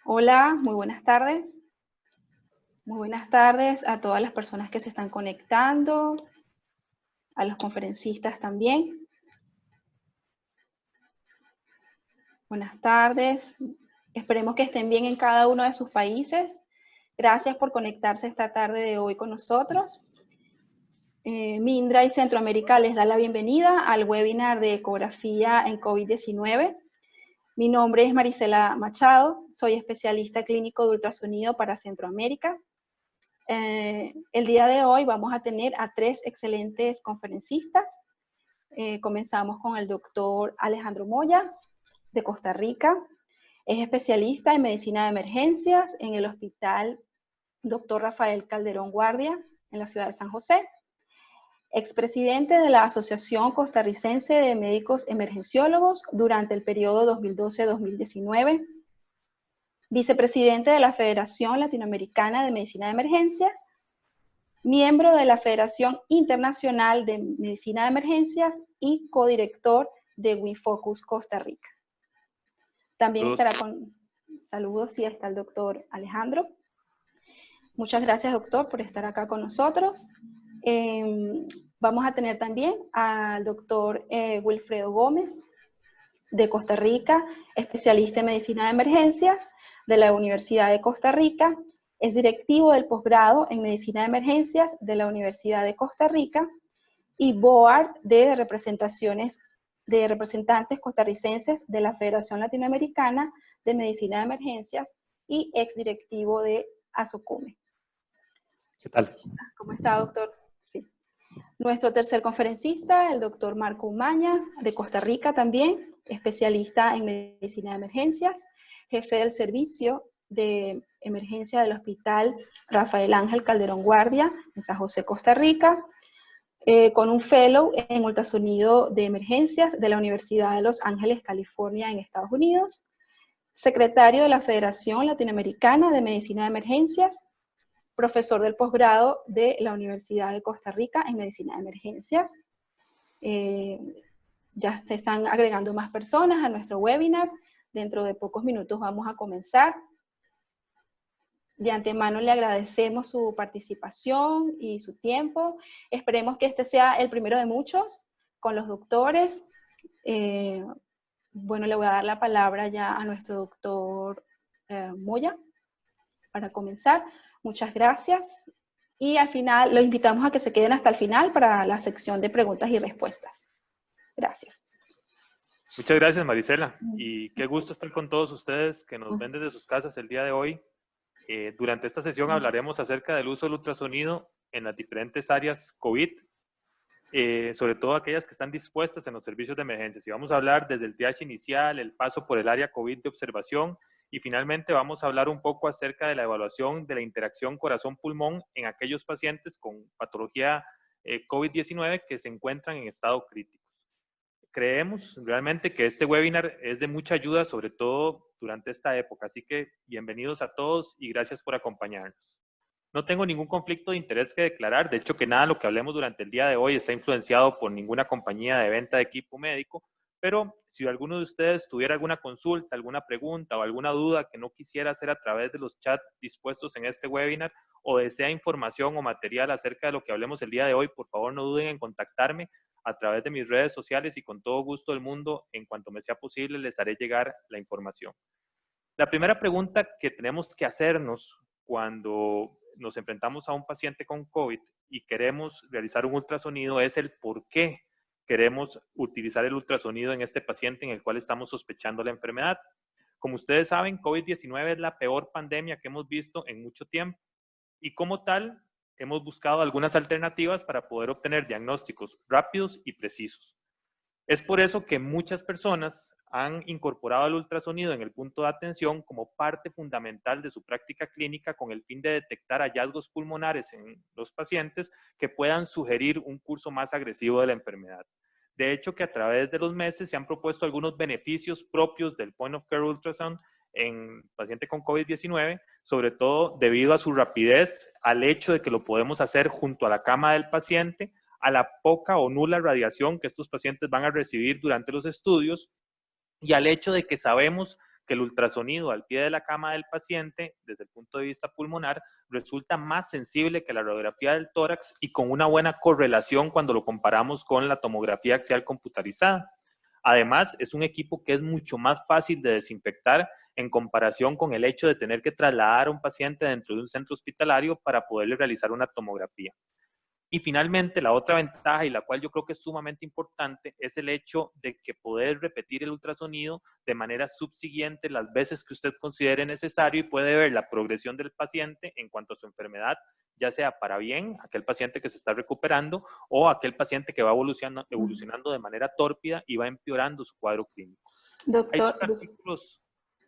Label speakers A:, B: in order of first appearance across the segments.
A: Hola, muy buenas tardes. Muy buenas tardes a todas las personas que se están conectando, a los conferencistas también. Buenas tardes. Esperemos que estén bien en cada uno de sus países. Gracias por conectarse esta tarde de hoy con nosotros. Mindra y Centroamérica les da la bienvenida al webinar de ecografía en COVID-19. Mi nombre es Marisela Machado, soy especialista clínico de ultrasonido para Centroamérica. El día de hoy vamos a tener a 3 excelentes conferencistas. Comenzamos con el doctor Alejandro Moya, de Costa Rica. Es especialista en medicina de emergencias en el Hospital Dr. Rafael Calderón Guardia, en la ciudad de San José. Expresidente de la Asociación Costarricense de Médicos Emergenciólogos durante el periodo 2012-2019. Vicepresidente de la Federación Latinoamericana de Medicina de Emergencia. Miembro de la Federación Internacional de Medicina de Emergencias y codirector de WinFocus Costa Rica. También estará con saludos, sí, está el doctor Alejandro. Muchas gracias, doctor, por estar acá con nosotros. Vamos a tener también al doctor Wilfredo Gómez, de Costa Rica, especialista en medicina de emergencias de la Universidad de Costa Rica. Es directivo del posgrado en medicina de emergencias de la Universidad de Costa Rica y board de representantes costarricenses de la Federación Latinoamericana de Medicina de Emergencias y exdirectivo de ASOCOME.
B: ¿Qué tal?
A: ¿Cómo está, doctor? Sí. Nuestro tercer conferencista, el doctor Marco Umaña, de Costa Rica también, especialista en medicina de emergencias, jefe del servicio de emergencia del Hospital Rafael Ángel Calderón Guardia, en San José, Costa Rica, con un fellow en ultrasonido de emergencias de la Universidad de Los Ángeles, California, en Estados Unidos, secretario de la Federación Latinoamericana de Medicina de Emergencias, profesor del posgrado de la Universidad de Costa Rica en Medicina de Emergencias. Ya se están agregando más personas a nuestro webinar. Dentro de pocos minutos vamos a comenzar. De antemano le agradecemos su participación y su tiempo. Esperemos que este sea el primero de muchos con los doctores. Bueno, le voy a dar la palabra ya a nuestro doctor Moya para comenzar. Muchas gracias. Y al final, los invitamos a que se queden hasta el final para la sección de preguntas y respuestas. Gracias.
B: Muchas gracias, Marisela. Y qué gusto estar con todos ustedes que nos ven desde sus casas el día de hoy. Durante esta sesión hablaremos acerca del uso del ultrasonido en las diferentes áreas COVID, sobre todo aquellas que están dispuestas en los servicios de emergencias. Y vamos a hablar desde el triage inicial, el paso por el área COVID de observación, y finalmente vamos a hablar un poco acerca de la evaluación de la interacción corazón-pulmón en aquellos pacientes con patología COVID-19 que se encuentran en estado crítico. Creemos realmente que este webinar es de mucha ayuda, sobre todo durante esta época, así que bienvenidos a todos y gracias por acompañarnos. No tengo ningún conflicto de interés que declarar, de hecho que nada de lo que hablemos durante el día de hoy está influenciado por ninguna compañía de venta de equipo médico, pero si alguno de ustedes tuviera alguna consulta, alguna pregunta o alguna duda que no quisiera hacer a través de los chats dispuestos en este webinar o desea información o material acerca de lo que hablemos el día de hoy, por favor no duden en contactarme a través de mis redes sociales y con todo gusto del mundo, en cuanto me sea posible, les haré llegar la información. La primera pregunta que tenemos que hacernos cuando nos enfrentamos a un paciente con COVID y queremos realizar un ultrasonido es el por qué queremos utilizar el ultrasonido en este paciente en el cual estamos sospechando la enfermedad. Como ustedes saben, COVID-19 es la peor pandemia que hemos visto en mucho tiempo y como tal, hemos buscado algunas alternativas para poder obtener diagnósticos rápidos y precisos. Es por eso que muchas personas han incorporado el ultrasonido en el punto de atención como parte fundamental de su práctica clínica con el fin de detectar hallazgos pulmonares en los pacientes que puedan sugerir un curso más agresivo de la enfermedad. De hecho, que a través de los meses se han propuesto algunos beneficios propios del Point of Care Ultrasound en paciente con COVID-19, sobre todo debido a su rapidez, al hecho de que lo podemos hacer junto a la cama del paciente, a la poca o nula radiación que estos pacientes van a recibir durante los estudios y al hecho de que sabemos que el ultrasonido al pie de la cama del paciente, desde el punto de vista pulmonar, resulta más sensible que la radiografía del tórax y con una buena correlación cuando lo comparamos con la tomografía axial computarizada. Además, es un equipo que es mucho más fácil de desinfectar en comparación con el hecho de tener que trasladar a un paciente dentro de un centro hospitalario para poderle realizar una tomografía. Y finalmente, la otra ventaja, y la cual yo creo que es sumamente importante, es el hecho de que poder repetir el ultrasonido de manera subsiguiente las veces que usted considere necesario y puede ver la progresión del paciente en cuanto a su enfermedad, ya sea para bien, aquel paciente que se está recuperando, o aquel paciente que va evolucionando de manera tórpida y va empeorando su cuadro clínico. Hay
A: Doctor,
B: dos artículos.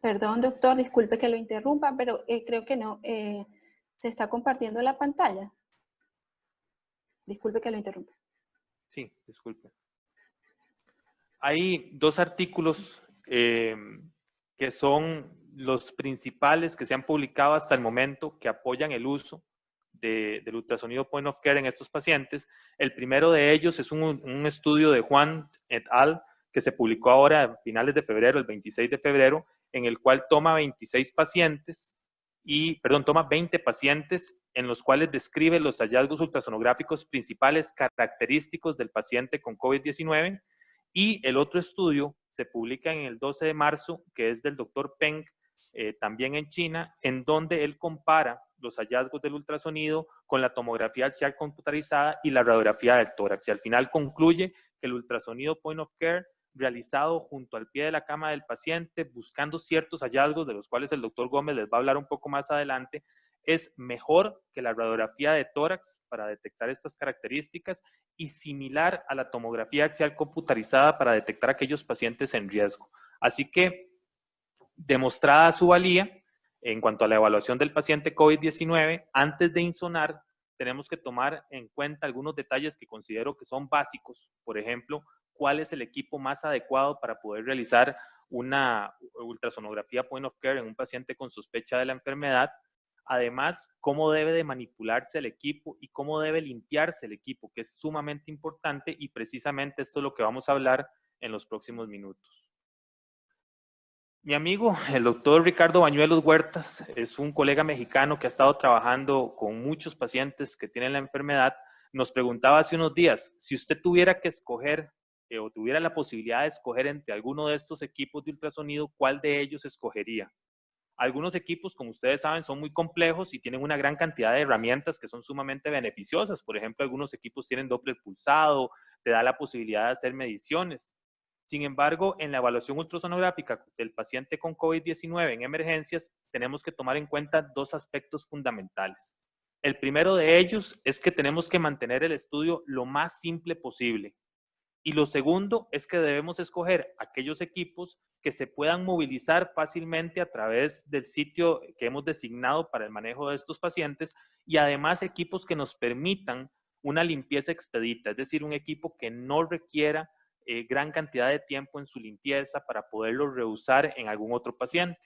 A: perdón, doctor, disculpe que lo interrumpa, pero creo que no. ¿Se está compartiendo la pantalla? Disculpe que lo interrumpa.
B: Sí, disculpe. Hay dos artículos que son los principales que se han publicado hasta el momento que apoyan el uso del ultrasonido point of care en estos pacientes. El primero de ellos es un estudio de Juan et al. Que se publicó ahora a finales de febrero, el 26 de febrero, en el cual toma 20 pacientes en los cuales describe los hallazgos ultrasonográficos principales característicos del paciente con COVID-19. Y el otro estudio se publica en el 12 de marzo, que es del doctor Peng, también en China, en donde él compara los hallazgos del ultrasonido con la tomografía axial computarizada y la radiografía del tórax. Y al final concluye que el ultrasonido point of care realizado junto al pie de la cama del paciente, buscando ciertos hallazgos de los cuales el doctor Gómez les va a hablar un poco más adelante, es mejor que la radiografía de tórax para detectar estas características y similar a la tomografía axial computarizada para detectar aquellos pacientes en riesgo. Así que, demostrada su valía en cuanto a la evaluación del paciente COVID-19, antes de insonar, tenemos que tomar en cuenta algunos detalles que considero que son básicos. Por ejemplo, cuál es el equipo más adecuado para poder realizar una ultrasonografía point of care en un paciente con sospecha de la enfermedad. Además, cómo debe de manipularse el equipo y cómo debe limpiarse el equipo, que es sumamente importante y precisamente esto es lo que vamos a hablar en los próximos minutos. Mi amigo, el doctor Ricardo Bañuelos Huertas, es un colega mexicano que ha estado trabajando con muchos pacientes que tienen la enfermedad. Nos preguntaba hace unos días, si usted tuviera que escoger o tuviera la posibilidad de escoger entre alguno de estos equipos de ultrasonido, ¿cuál de ellos escogería? Algunos equipos, como ustedes saben, son muy complejos y tienen una gran cantidad de herramientas que son sumamente beneficiosas. Por ejemplo, algunos equipos tienen Doppler pulsado, te da la posibilidad de hacer mediciones. Sin embargo, en la evaluación ultrasonográfica del paciente con COVID-19 en emergencias, tenemos que tomar en cuenta dos aspectos fundamentales. El primero de ellos es que tenemos que mantener el estudio lo más simple posible. Y lo segundo es que debemos escoger aquellos equipos que se puedan movilizar fácilmente a través del sitio que hemos designado para el manejo de estos pacientes y además equipos que nos permitan una limpieza expedita, es decir, un equipo que no requiera gran cantidad de tiempo en su limpieza para poderlo reusar en algún otro paciente.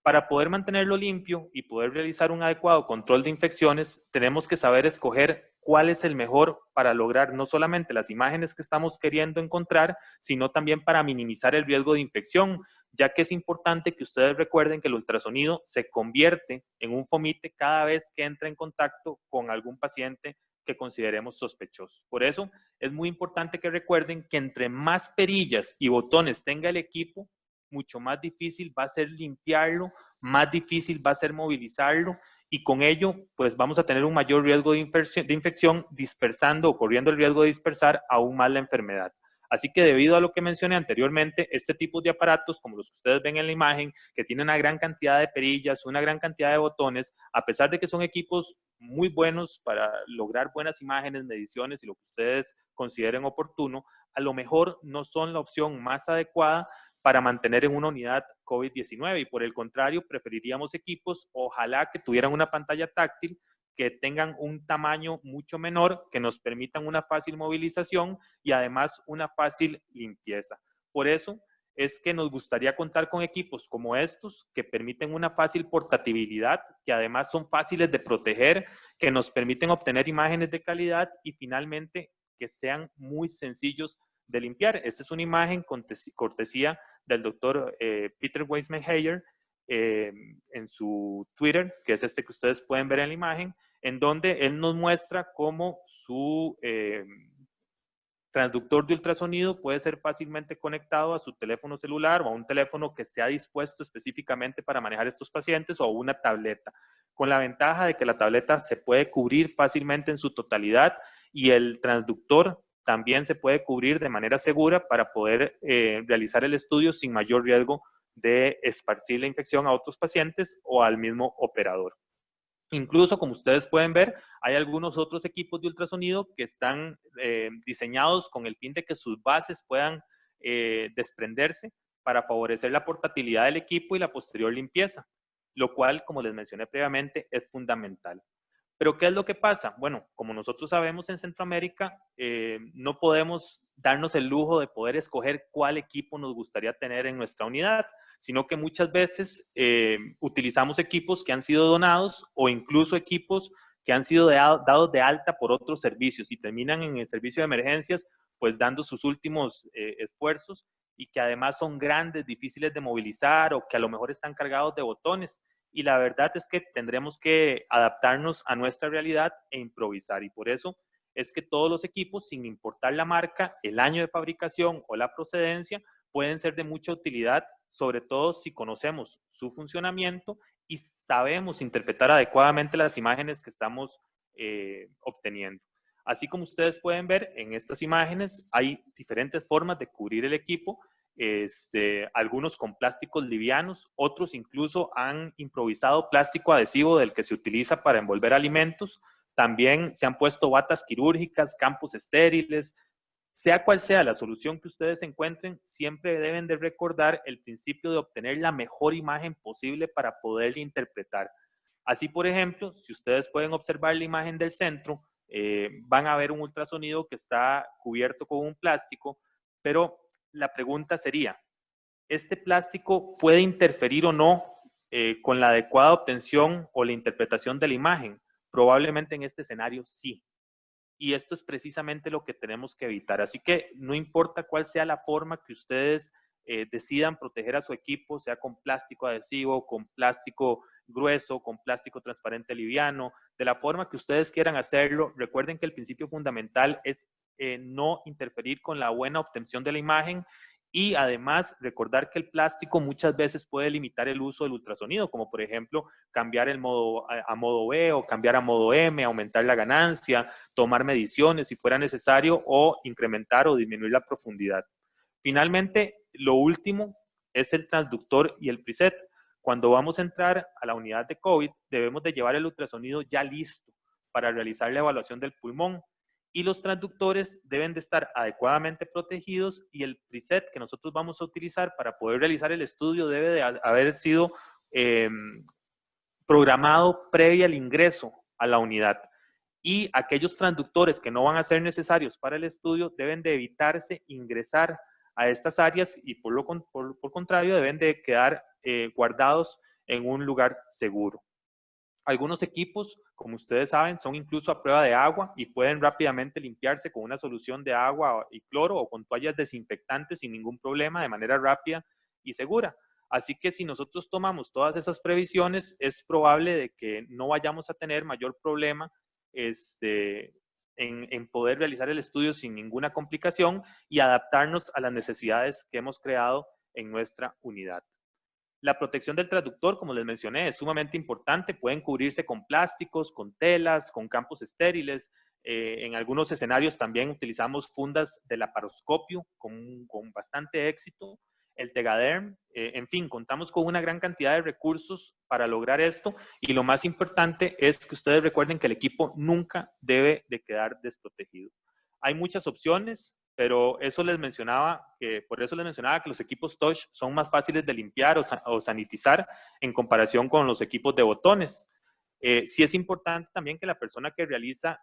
B: Para poder mantenerlo limpio y poder realizar un adecuado control de infecciones, tenemos que saber escoger cuál es el mejor para lograr no solamente las imágenes que estamos queriendo encontrar, sino también para minimizar el riesgo de infección, ya que es importante que ustedes recuerden que el ultrasonido se convierte en un fomite cada vez que entra en contacto con algún paciente que consideremos sospechoso. Por eso es muy importante que recuerden que entre más perillas y botones tenga el equipo, mucho más difícil va a ser limpiarlo, más difícil va a ser movilizarlo y con ello pues vamos a tener un mayor riesgo de infección dispersando o corriendo el riesgo de dispersar aún más la enfermedad. Así que debido a lo que mencioné anteriormente, este tipo de aparatos, como los que ustedes ven en la imagen, que tienen una gran cantidad de perillas, una gran cantidad de botones, a pesar de que son equipos muy buenos para lograr buenas imágenes, mediciones y lo que ustedes consideren oportuno, a lo mejor no son la opción más adecuada para mantener en una unidad COVID-19 y por el contrario, preferiríamos equipos, ojalá que tuvieran una pantalla táctil, que tengan un tamaño mucho menor, que nos permitan una fácil movilización y además una fácil limpieza. Por eso es que nos gustaría contar con equipos como estos, que permiten una fácil portabilidad, que además son fáciles de proteger, que nos permiten obtener imágenes de calidad y finalmente que sean muy sencillos de limpiar. Esta es una imagen cortesía del doctor Peter Weissman-Heyer en su Twitter, que es este que ustedes pueden ver en la imagen, en donde él nos muestra cómo su transductor de ultrasonido puede ser fácilmente conectado a su teléfono celular o a un teléfono que esté dispuesto específicamente para manejar estos pacientes o a una tableta, con la ventaja de que la tableta se puede cubrir fácilmente en su totalidad y el transductor también se puede cubrir de manera segura para poder realizar el estudio sin mayor riesgo de esparcir la infección a otros pacientes o al mismo operador. Incluso, como ustedes pueden ver, hay algunos otros equipos de ultrasonido que están diseñados con el fin de que sus bases puedan desprenderse para favorecer la portabilidad del equipo y la posterior limpieza, lo cual, como les mencioné previamente, es fundamental. Pero, ¿qué es lo que pasa? Bueno, como nosotros sabemos en Centroamérica, no podemos darnos el lujo de poder escoger cuál equipo nos gustaría tener en nuestra unidad, sino que muchas veces utilizamos equipos que han sido donados o incluso equipos que han sido dados de alta por otros servicios y terminan en el servicio de emergencias, pues dando sus últimos esfuerzos y que además son grandes, difíciles de movilizar o que a lo mejor están cargados de botones. Y la verdad es que tendremos que adaptarnos a nuestra realidad e improvisar. Y por eso es que todos los equipos, sin importar la marca, el año de fabricación o la procedencia, pueden ser de mucha utilidad, sobre todo si conocemos su funcionamiento y sabemos interpretar adecuadamente las imágenes que estamos obteniendo. Así como ustedes pueden ver en estas imágenes, hay diferentes formas de cubrir el equipo. Algunos con plásticos livianos, otros incluso han improvisado plástico adhesivo del que se utiliza para envolver alimentos. También se han puesto batas quirúrgicas, campos estériles. Sea cual sea la solución que ustedes encuentren, siempre deben de recordar el principio de obtener la mejor imagen posible para poder interpretar. Así, por ejemplo, si ustedes pueden observar la imagen del centro, van a ver un ultrasonido que está cubierto con un plástico, pero la pregunta sería, ¿este plástico puede interferir o no con la adecuada obtención o la interpretación de la imagen? Probablemente en este escenario sí. Y esto es precisamente lo que tenemos que evitar. Así que no importa cuál sea la forma que ustedes decidan proteger a su equipo, sea con plástico adhesivo, con plástico grueso, con plástico transparente liviano, de la forma que ustedes quieran hacerlo, recuerden que el principio fundamental es no interferir con la buena obtención de la imagen y además recordar que el plástico muchas veces puede limitar el uso del ultrasonido, como por ejemplo cambiar el modo a modo B o cambiar a modo M, aumentar la ganancia, tomar mediciones si fuera necesario o incrementar o disminuir la profundidad. Finalmente, lo último es el transductor y el preset. Cuando vamos a entrar a la unidad de COVID, debemos de llevar el ultrasonido ya listo para realizar la evaluación del pulmón y los transductores deben de estar adecuadamente protegidos y el preset que nosotros vamos a utilizar para poder realizar el estudio debe de haber sido programado previo al ingreso a la unidad. Y aquellos transductores que no van a ser necesarios para el estudio deben de evitarse ingresar a estas áreas y por contrario deben de quedar guardados en un lugar seguro. Algunos equipos, como ustedes saben, son incluso a prueba de agua y pueden rápidamente limpiarse con una solución de agua y cloro o con toallas desinfectantes sin ningún problema, de manera rápida y segura. Así que si nosotros tomamos todas esas previsiones, es probable de que no vayamos a tener mayor problema en poder realizar el estudio sin ninguna complicación y adaptarnos a las necesidades que hemos creado en nuestra unidad. La protección del transductor, como les mencioné, es sumamente importante. Pueden cubrirse con plásticos, con telas, con campos estériles. En algunos escenarios también utilizamos fundas de laparoscopio con bastante éxito. El Tegaderm, en fin, contamos con una gran cantidad de recursos para lograr esto. Y lo más importante es que ustedes recuerden que el equipo nunca debe de quedar desprotegido. Hay muchas opciones, pero eso por eso les mencionaba que los equipos touch son más fáciles de limpiar o sanitizar en comparación con los equipos de botones. Sí es importante también que la persona que realiza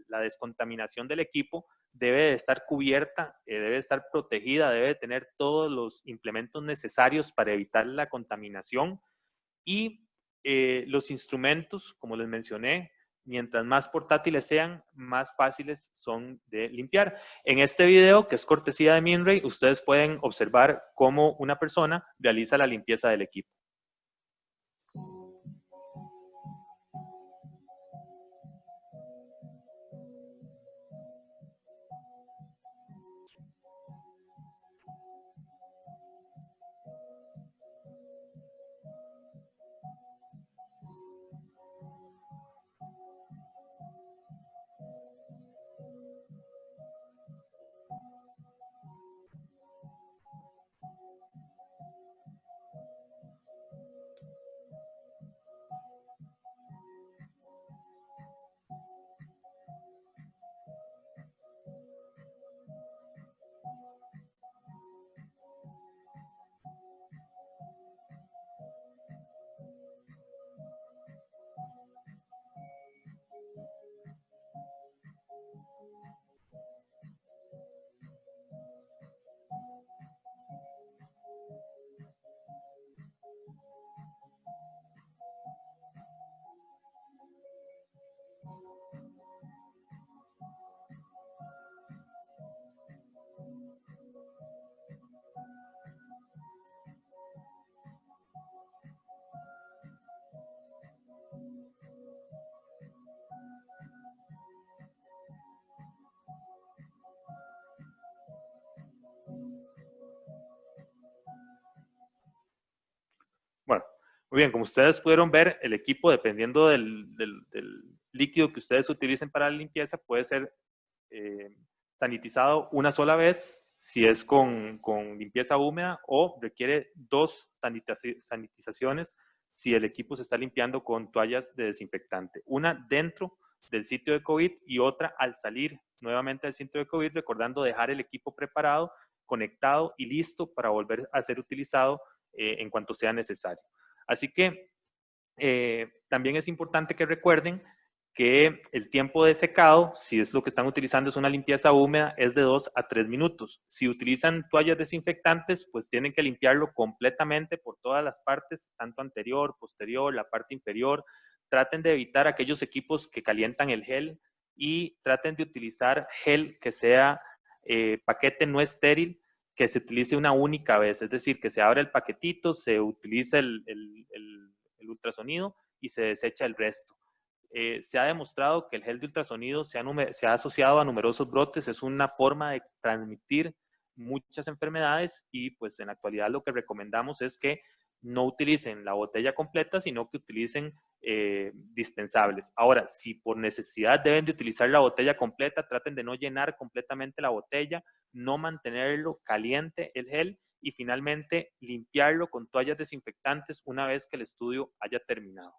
B: la descontaminación del equipo debe de estar cubierta, debe de estar protegida, debe de tener todos los implementos necesarios para evitar la contaminación y los instrumentos, como les mencioné, mientras más portátiles sean, más fáciles son de limpiar. En este video, que es cortesía de Minray, ustedes pueden observar cómo una persona realiza la limpieza del equipo. Bueno, muy bien, como ustedes pudieron ver, el equipo, dependiendo del líquido que ustedes utilicen para la limpieza, puede ser sanitizado una sola vez, si es con limpieza húmeda, o requiere 2 sanitizaciones si el equipo se está limpiando con toallas de desinfectante. Una dentro del sitio de COVID y otra al salir nuevamente del sitio de COVID, recordando dejar el equipo preparado, conectado y listo para volver a ser utilizado en cuanto sea necesario. Así que también es importante que recuerden que el tiempo de secado, si es lo que están utilizando, es una limpieza húmeda, es de 2 a 3 minutos. Si utilizan toallas desinfectantes, pues tienen que limpiarlo completamente por todas las partes, tanto anterior, posterior, la parte inferior. Traten de evitar aquellos equipos que calientan el gel y traten de utilizar gel que sea paquete no estéril, que se utilice una única vez, es decir, que se abre el paquetito, se utiliza el ultrasonido y se desecha el resto. Se ha demostrado que el gel de ultrasonido se ha asociado a numerosos brotes, es una forma de transmitir muchas enfermedades y pues en la actualidad lo que recomendamos es que no utilicen la botella completa, sino que utilicen dispensables. Ahora, si por necesidad deben de utilizar la botella completa, traten de no llenar completamente la botella, no mantenerlo caliente el gel y finalmente limpiarlo con toallas desinfectantes una vez que el estudio haya terminado.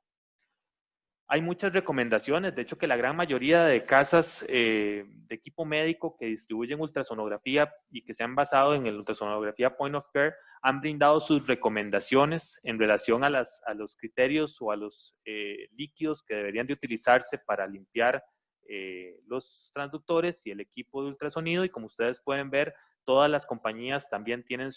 B: Hay muchas recomendaciones, de hecho que la gran mayoría de casas de equipo médico que distribuyen ultrasonografía y que se han basado en el ultrasonografía Point of Care han brindado sus recomendaciones en relación a los criterios o a los líquidos que deberían de utilizarse para limpiar los transductores y el equipo de ultrasonido, y como ustedes pueden ver, todas las compañías también tienen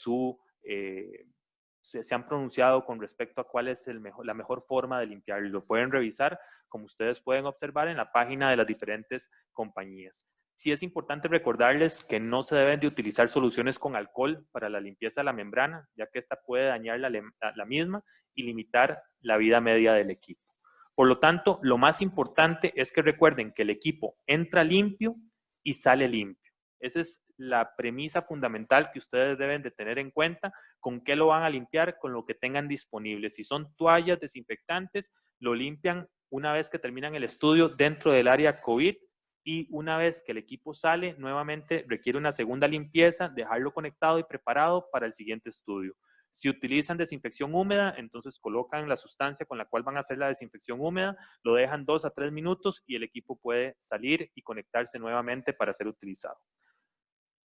B: se han pronunciado con respecto a cuál es la mejor forma de limpiarlo. Lo pueden revisar, como ustedes pueden observar, en la página de las diferentes compañías. Sí es importante recordarles que no se deben de utilizar soluciones con alcohol para la limpieza de la membrana, ya que esta puede dañar la misma y limitar la vida media del equipo. Por lo tanto, lo más importante es que recuerden que el equipo entra limpio y sale limpio. Esa es la premisa fundamental que ustedes deben de tener en cuenta. ¿Con qué lo van a limpiar? Con lo que tengan disponible. Si son toallas desinfectantes, lo limpian una vez que terminan el estudio dentro del área COVID, y una vez que el equipo sale, nuevamente requiere una segunda limpieza, dejarlo conectado y preparado para el siguiente estudio. Si utilizan desinfección húmeda, entonces colocan la sustancia con la cual van a hacer la desinfección húmeda, lo dejan 2 a 3 minutos y el equipo puede salir y conectarse nuevamente para ser utilizado.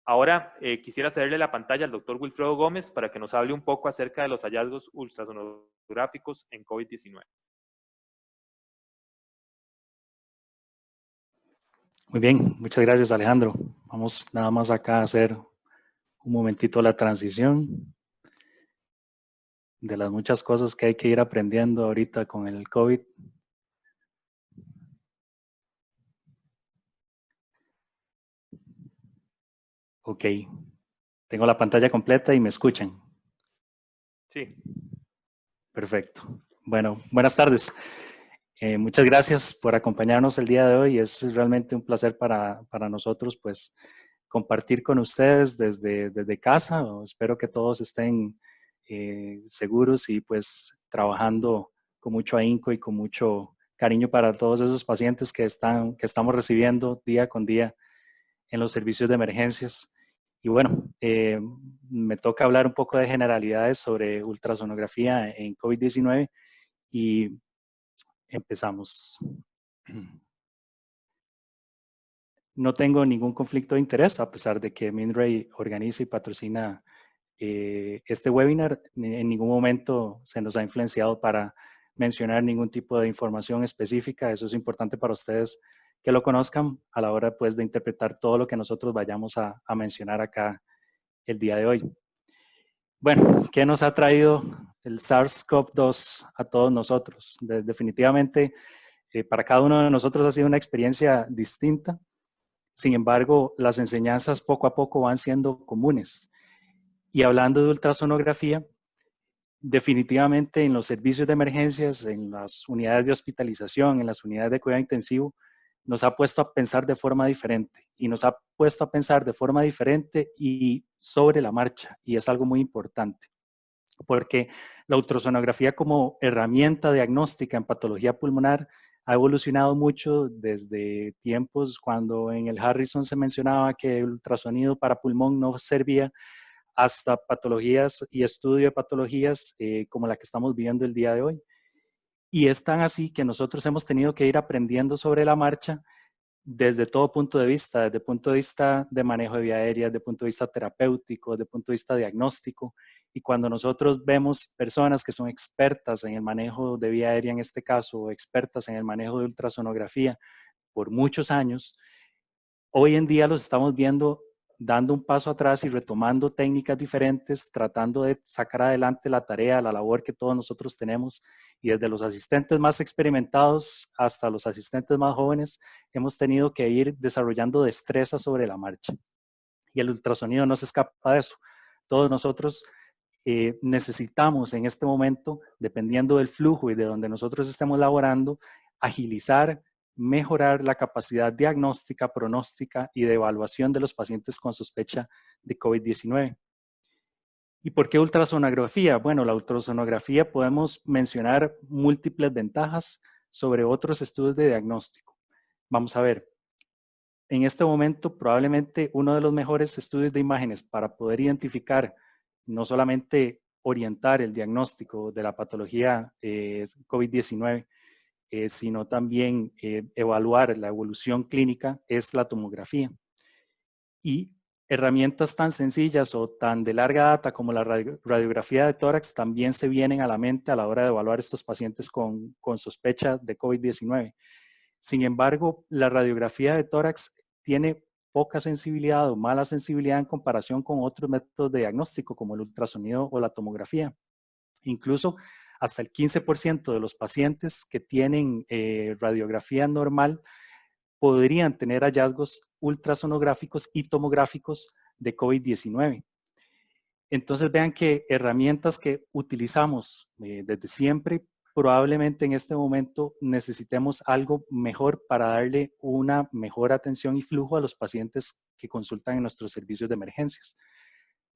B: Ahora quisiera cederle la pantalla al doctor Wilfredo Gómez para que nos hable un poco acerca de los hallazgos ultrasonográficos en COVID-19.
C: Muy bien, muchas gracias, Alejandro. Vamos nada más acá a hacer un momentito la transición de las muchas cosas que hay que ir aprendiendo ahorita con el COVID. Ok, tengo la pantalla completa y me escuchan.
B: Sí.
C: Perfecto. Bueno, buenas tardes. Muchas gracias por acompañarnos el día de hoy. Es realmente un placer para nosotros, pues, compartir con ustedes desde casa. Espero que todos estén seguros y, pues, trabajando con mucho ahínco y con mucho cariño para todos esos pacientes que estamos recibiendo día con día en los servicios de emergencias. Y bueno, me toca hablar un poco de generalidades sobre ultrasonografía en COVID-19 y empezamos. No tengo ningún conflicto de interés, a pesar de que Minray organiza y patrocina este webinar. En ningún momento se nos ha influenciado para mencionar ningún tipo de información específica. Eso es importante para ustedes que lo conozcan a la hora, pues, de interpretar todo lo que nosotros vayamos a mencionar acá el día de hoy. Bueno, ¿qué nos ha traído el SARS-CoV-2 a todos nosotros? Definitivamente, para cada uno de nosotros ha sido una experiencia distinta. Sin embargo, las enseñanzas poco a poco van siendo comunes. Y hablando de ultrasonografía, definitivamente en los servicios de emergencias, en las unidades de hospitalización, en las unidades de cuidado intensivo, nos ha puesto a pensar de forma diferente y nos ha puesto a pensar de forma diferente y sobre la marcha, y es algo muy importante, porque la ultrasonografía como herramienta diagnóstica en patología pulmonar ha evolucionado mucho desde tiempos cuando en el Harrison se mencionaba que el ultrasonido para pulmón no servía, hasta patologías y estudio de patologías como la que estamos viendo el día de hoy. Y es tan así que nosotros hemos tenido que ir aprendiendo sobre la marcha desde todo punto de vista, desde el punto de vista de manejo de vía aérea, desde el punto de vista terapéutico, desde el punto de vista diagnóstico. Y cuando nosotros vemos personas que son expertas en el manejo de vía aérea en este caso, o expertas en el manejo de ultrasonografía por muchos años, hoy en día los estamos viendo dando un paso atrás y retomando técnicas diferentes, tratando de sacar adelante la tarea, la labor que todos nosotros tenemos. Y desde los asistentes más experimentados hasta los asistentes más jóvenes, hemos tenido que ir desarrollando destrezas sobre la marcha. Y el ultrasonido no se escapa de eso. Todos nosotros necesitamos en este momento, dependiendo del flujo y de donde nosotros estemos laborando, agilizar, mejorar la capacidad diagnóstica, pronóstica y de evaluación de los pacientes con sospecha de COVID-19. ¿Y por qué ultrasonografía? Bueno, la ultrasonografía podemos mencionar múltiples ventajas sobre otros estudios de diagnóstico. Vamos a ver, en este momento probablemente uno de los mejores estudios de imágenes para poder identificar, no solamente orientar el diagnóstico de la patología COVID-19, sino también evaluar la evolución clínica, es la tomografía. Y herramientas tan sencillas o tan de larga data como la radiografía de tórax también se vienen a la mente a la hora de evaluar estos pacientes con sospecha de COVID-19. Sin embargo, la radiografía de tórax tiene poca sensibilidad o mala sensibilidad en comparación con otros métodos de diagnóstico como el ultrasonido o la tomografía. Incluso hasta el 15% de los pacientes que tienen radiografía normal podrían tener hallazgos ultrasonográficos y tomográficos de COVID-19. Entonces vean que herramientas que utilizamos desde siempre, probablemente en este momento necesitemos algo mejor para darle una mejor atención y flujo a los pacientes que consultan en nuestros servicios de emergencias.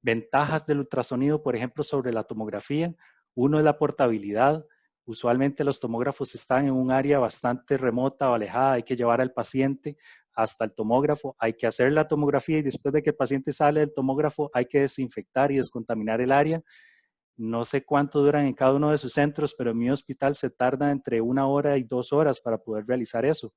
C: Ventajas del ultrasonido, por ejemplo, sobre la tomografía. Uno es la portabilidad. Usualmente los tomógrafos están en un área bastante remota o alejada. Hay que llevar al paciente hasta el tomógrafo. Hay que hacer la tomografía y después de que el paciente sale del tomógrafo hay que desinfectar y descontaminar el área. No sé cuánto duran en cada uno de sus centros, pero en mi hospital se tarda entre 1 hora y 2 horas para poder realizar eso.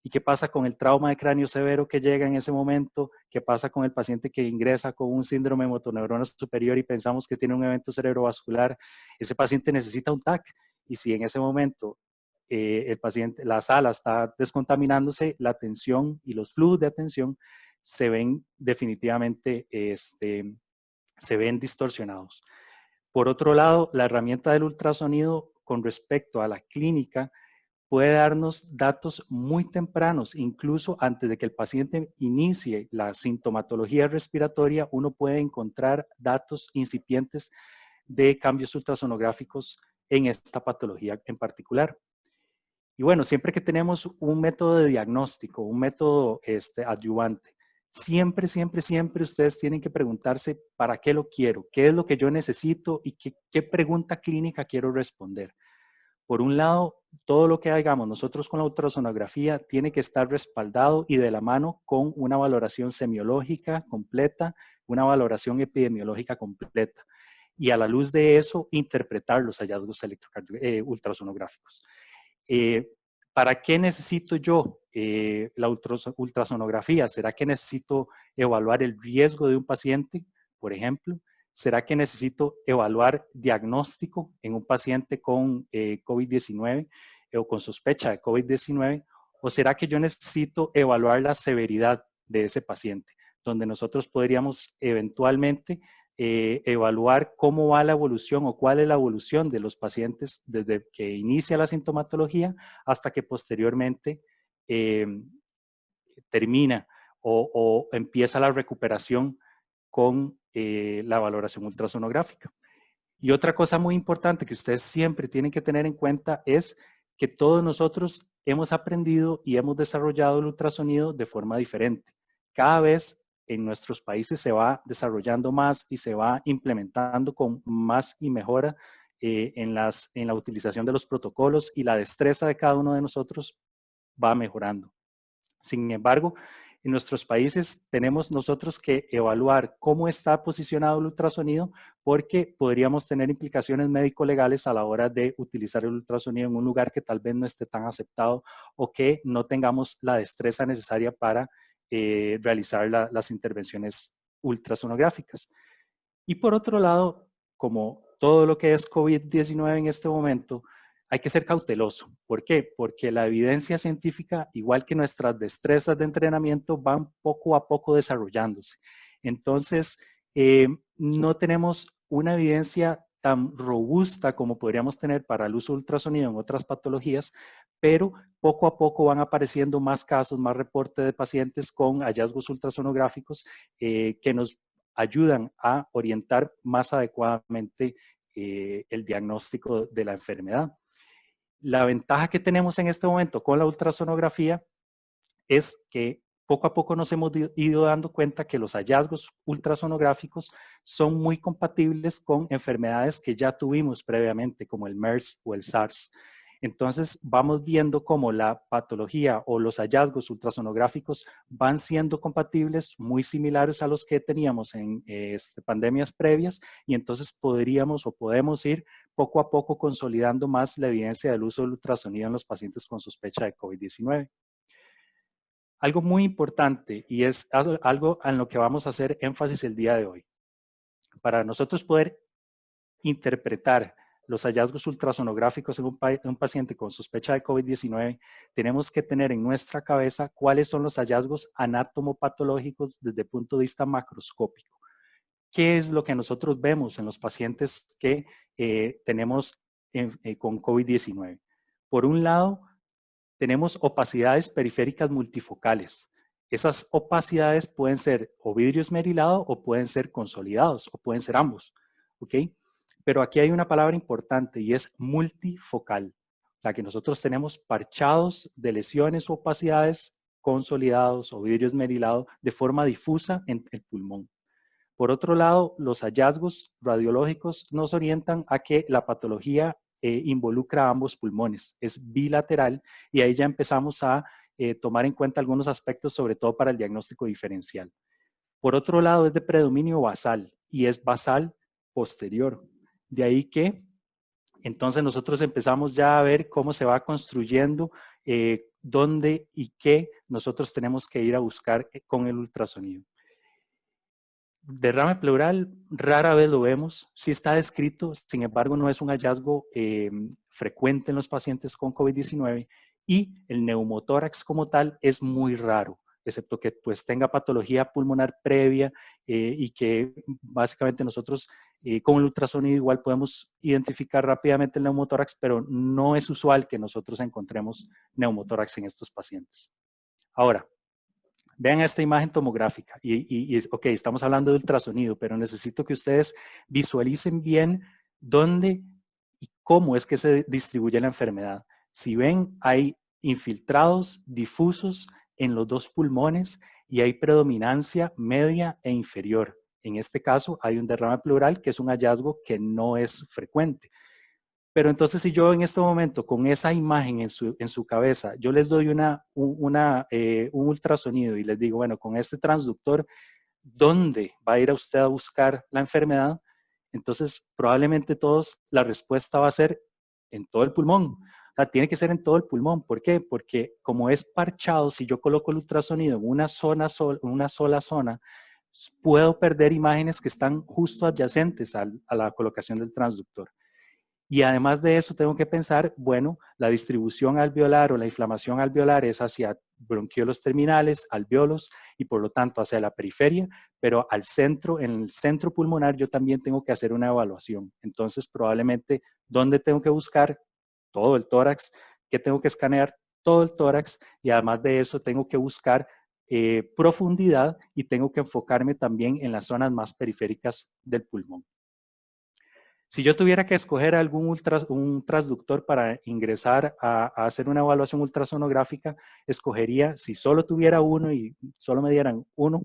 C: ¿Y qué pasa con el trauma de cráneo severo que llega en ese momento? ¿Qué pasa con el paciente que ingresa con un síndrome de motoneurona superior y pensamos que tiene un evento cerebrovascular? Ese paciente necesita un TAC. Y si en ese momento el paciente, la sala está descontaminándose, la atención y los flujos de atención se ven definitivamente se ven distorsionados. Por otro lado, la herramienta del ultrasonido con respecto a la clínica puede darnos datos muy tempranos, incluso antes de que el paciente inicie la sintomatología respiratoria, uno puede encontrar datos incipientes de cambios ultrasonográficos en esta patología en particular. Y bueno, siempre que tenemos un método de diagnóstico, un método adyuvante, siempre ustedes tienen que preguntarse para qué lo quiero, qué es lo que yo necesito y qué pregunta clínica quiero responder. Por un lado, todo lo que hagamos nosotros con la ultrasonografía tiene que estar respaldado y de la mano con una valoración semiológica completa, una valoración epidemiológica completa. Y a la luz de eso, interpretar los hallazgos ultrasonográficos. ¿Para qué necesito yo la ultrasonografía? ¿Será que necesito evaluar el riesgo de un paciente, por ejemplo? ¿Será que necesito evaluar diagnóstico en un paciente con COVID-19 o con sospecha de COVID-19? ¿O será que yo necesito evaluar la severidad de ese paciente? Donde nosotros podríamos eventualmente evaluar cómo va la evolución o cuál es la evolución de los pacientes desde que inicia la sintomatología hasta que posteriormente termina o empieza la recuperación con la valoración ultrasonográfica. Y otra cosa muy importante que ustedes siempre tienen que tener en cuenta es que todos nosotros hemos aprendido y hemos desarrollado el ultrasonido de forma diferente. Cada vez en nuestros países se va desarrollando más y se va implementando con más y mejora en la utilización de los protocolos, y la destreza de cada uno de nosotros va mejorando. Sin embargo, en nuestros países tenemos nosotros que evaluar cómo está posicionado el ultrasonido, porque podríamos tener implicaciones médico-legales a la hora de utilizar el ultrasonido en un lugar que tal vez no esté tan aceptado o que no tengamos la destreza necesaria para realizar las intervenciones ultrasonográficas. Y por otro lado, como todo lo que es COVID-19 en este momento, hay que ser cauteloso. ¿Por qué? Porque la evidencia científica, igual que nuestras destrezas de entrenamiento, van poco a poco desarrollándose. Entonces, no tenemos una evidencia tan robusta como podríamos tener para el uso de ultrasonido en otras patologías, pero poco a poco van apareciendo más casos, más reportes de pacientes con hallazgos ultrasonográficos que nos ayudan a orientar más adecuadamente el diagnóstico de la enfermedad. La ventaja que tenemos en este momento con la ultrasonografía es que poco a poco nos hemos ido dando cuenta que los hallazgos ultrasonográficos son muy compatibles con enfermedades que ya tuvimos previamente, como el MERS o el SARS. Entonces vamos viendo cómo la patología o los hallazgos ultrasonográficos van siendo compatibles, muy similares a los que teníamos en pandemias previas, y entonces podríamos o podemos ir poco a poco consolidando más la evidencia del uso del ultrasonido en los pacientes con sospecha de COVID-19. Algo muy importante, y es algo en lo que vamos a hacer énfasis el día de hoy. Para nosotros poder interpretar los hallazgos ultrasonográficos en un paciente con sospecha de COVID-19, tenemos que tener en nuestra cabeza cuáles son los hallazgos anatomopatológicos desde el punto de vista macroscópico. ¿Qué es lo que nosotros vemos en los pacientes que tenemos con COVID-19? Por un lado, tenemos opacidades periféricas multifocales. Esas opacidades pueden ser o vidrio esmerilado o pueden ser consolidados o pueden ser ambos, ¿ok? Pero aquí hay una palabra importante y es multifocal. O sea, que nosotros tenemos parchados de lesiones o opacidades consolidados o vidrio esmerilado de forma difusa en el pulmón. Por otro lado, los hallazgos radiológicos nos orientan a que la patología involucra ambos pulmones, es bilateral, y ahí ya empezamos a tomar en cuenta algunos aspectos, sobre todo para el diagnóstico diferencial. Por otro lado, es de predominio basal y es basal posterior. De ahí que entonces nosotros empezamos ya a ver cómo se va construyendo dónde y qué nosotros tenemos que ir a buscar con el ultrasonido. Derrame pleural rara vez lo vemos, sí está descrito, sin embargo no es un hallazgo frecuente en los pacientes con COVID-19, y el neumotórax como tal es muy raro, excepto que pues tenga patología pulmonar previa y que básicamente nosotros Con el ultrasonido igual podemos identificar rápidamente el neumotórax, pero no es usual que nosotros encontremos neumotórax en estos pacientes. Ahora, vean esta imagen tomográfica ok, estamos hablando de ultrasonido, pero necesito que ustedes visualicen bien dónde y cómo es que se distribuye la enfermedad. Si ven, hay infiltrados difusos en los dos pulmones y hay predominancia media e inferior. En este caso hay un derrame pleural que es un hallazgo que no es frecuente. Pero entonces si yo en este momento con esa imagen en su cabeza, yo les doy un ultrasonido y les digo, bueno, con este transductor, ¿dónde va a ir a usted a buscar la enfermedad? Entonces probablemente la respuesta va a ser en todo el pulmón. O sea, tiene que ser en todo el pulmón. ¿Por qué? Porque como es parchado, si yo coloco el ultrasonido en una sola zona, puedo perder imágenes que están justo adyacentes a la colocación del transductor. Y además de eso tengo que pensar, bueno, la distribución alveolar o la inflamación alveolar es hacia bronquiolos terminales, alveolos y por lo tanto hacia la periferia, pero en el centro pulmonar yo también tengo que hacer una evaluación. Entonces probablemente, ¿dónde tengo que buscar? Todo el tórax, ¿qué tengo que escanear? Todo el tórax y además de eso tengo que buscar profundidad y tengo que enfocarme también en las zonas más periféricas del pulmón. Si yo tuviera que escoger un transductor para ingresar a hacer una evaluación ultrasonográfica, escogería, si solo tuviera uno y solo me dieran uno,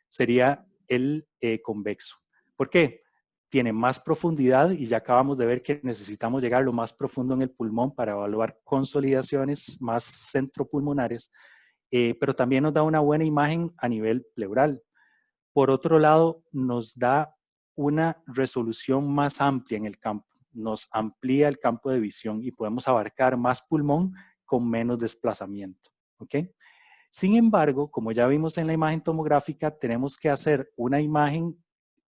C: sería el convexo. ¿Por qué? Tiene más profundidad y ya acabamos de ver que necesitamos llegar lo más profundo en el pulmón para evaluar consolidaciones más centropulmonares, pero también nos da una buena imagen a nivel pleural. Por otro lado, nos da una resolución más amplia en el campo, nos amplía el campo de visión y podemos abarcar más pulmón con menos desplazamiento. ¿Ok? Sin embargo, como ya vimos en la imagen tomográfica, tenemos que hacer una imagen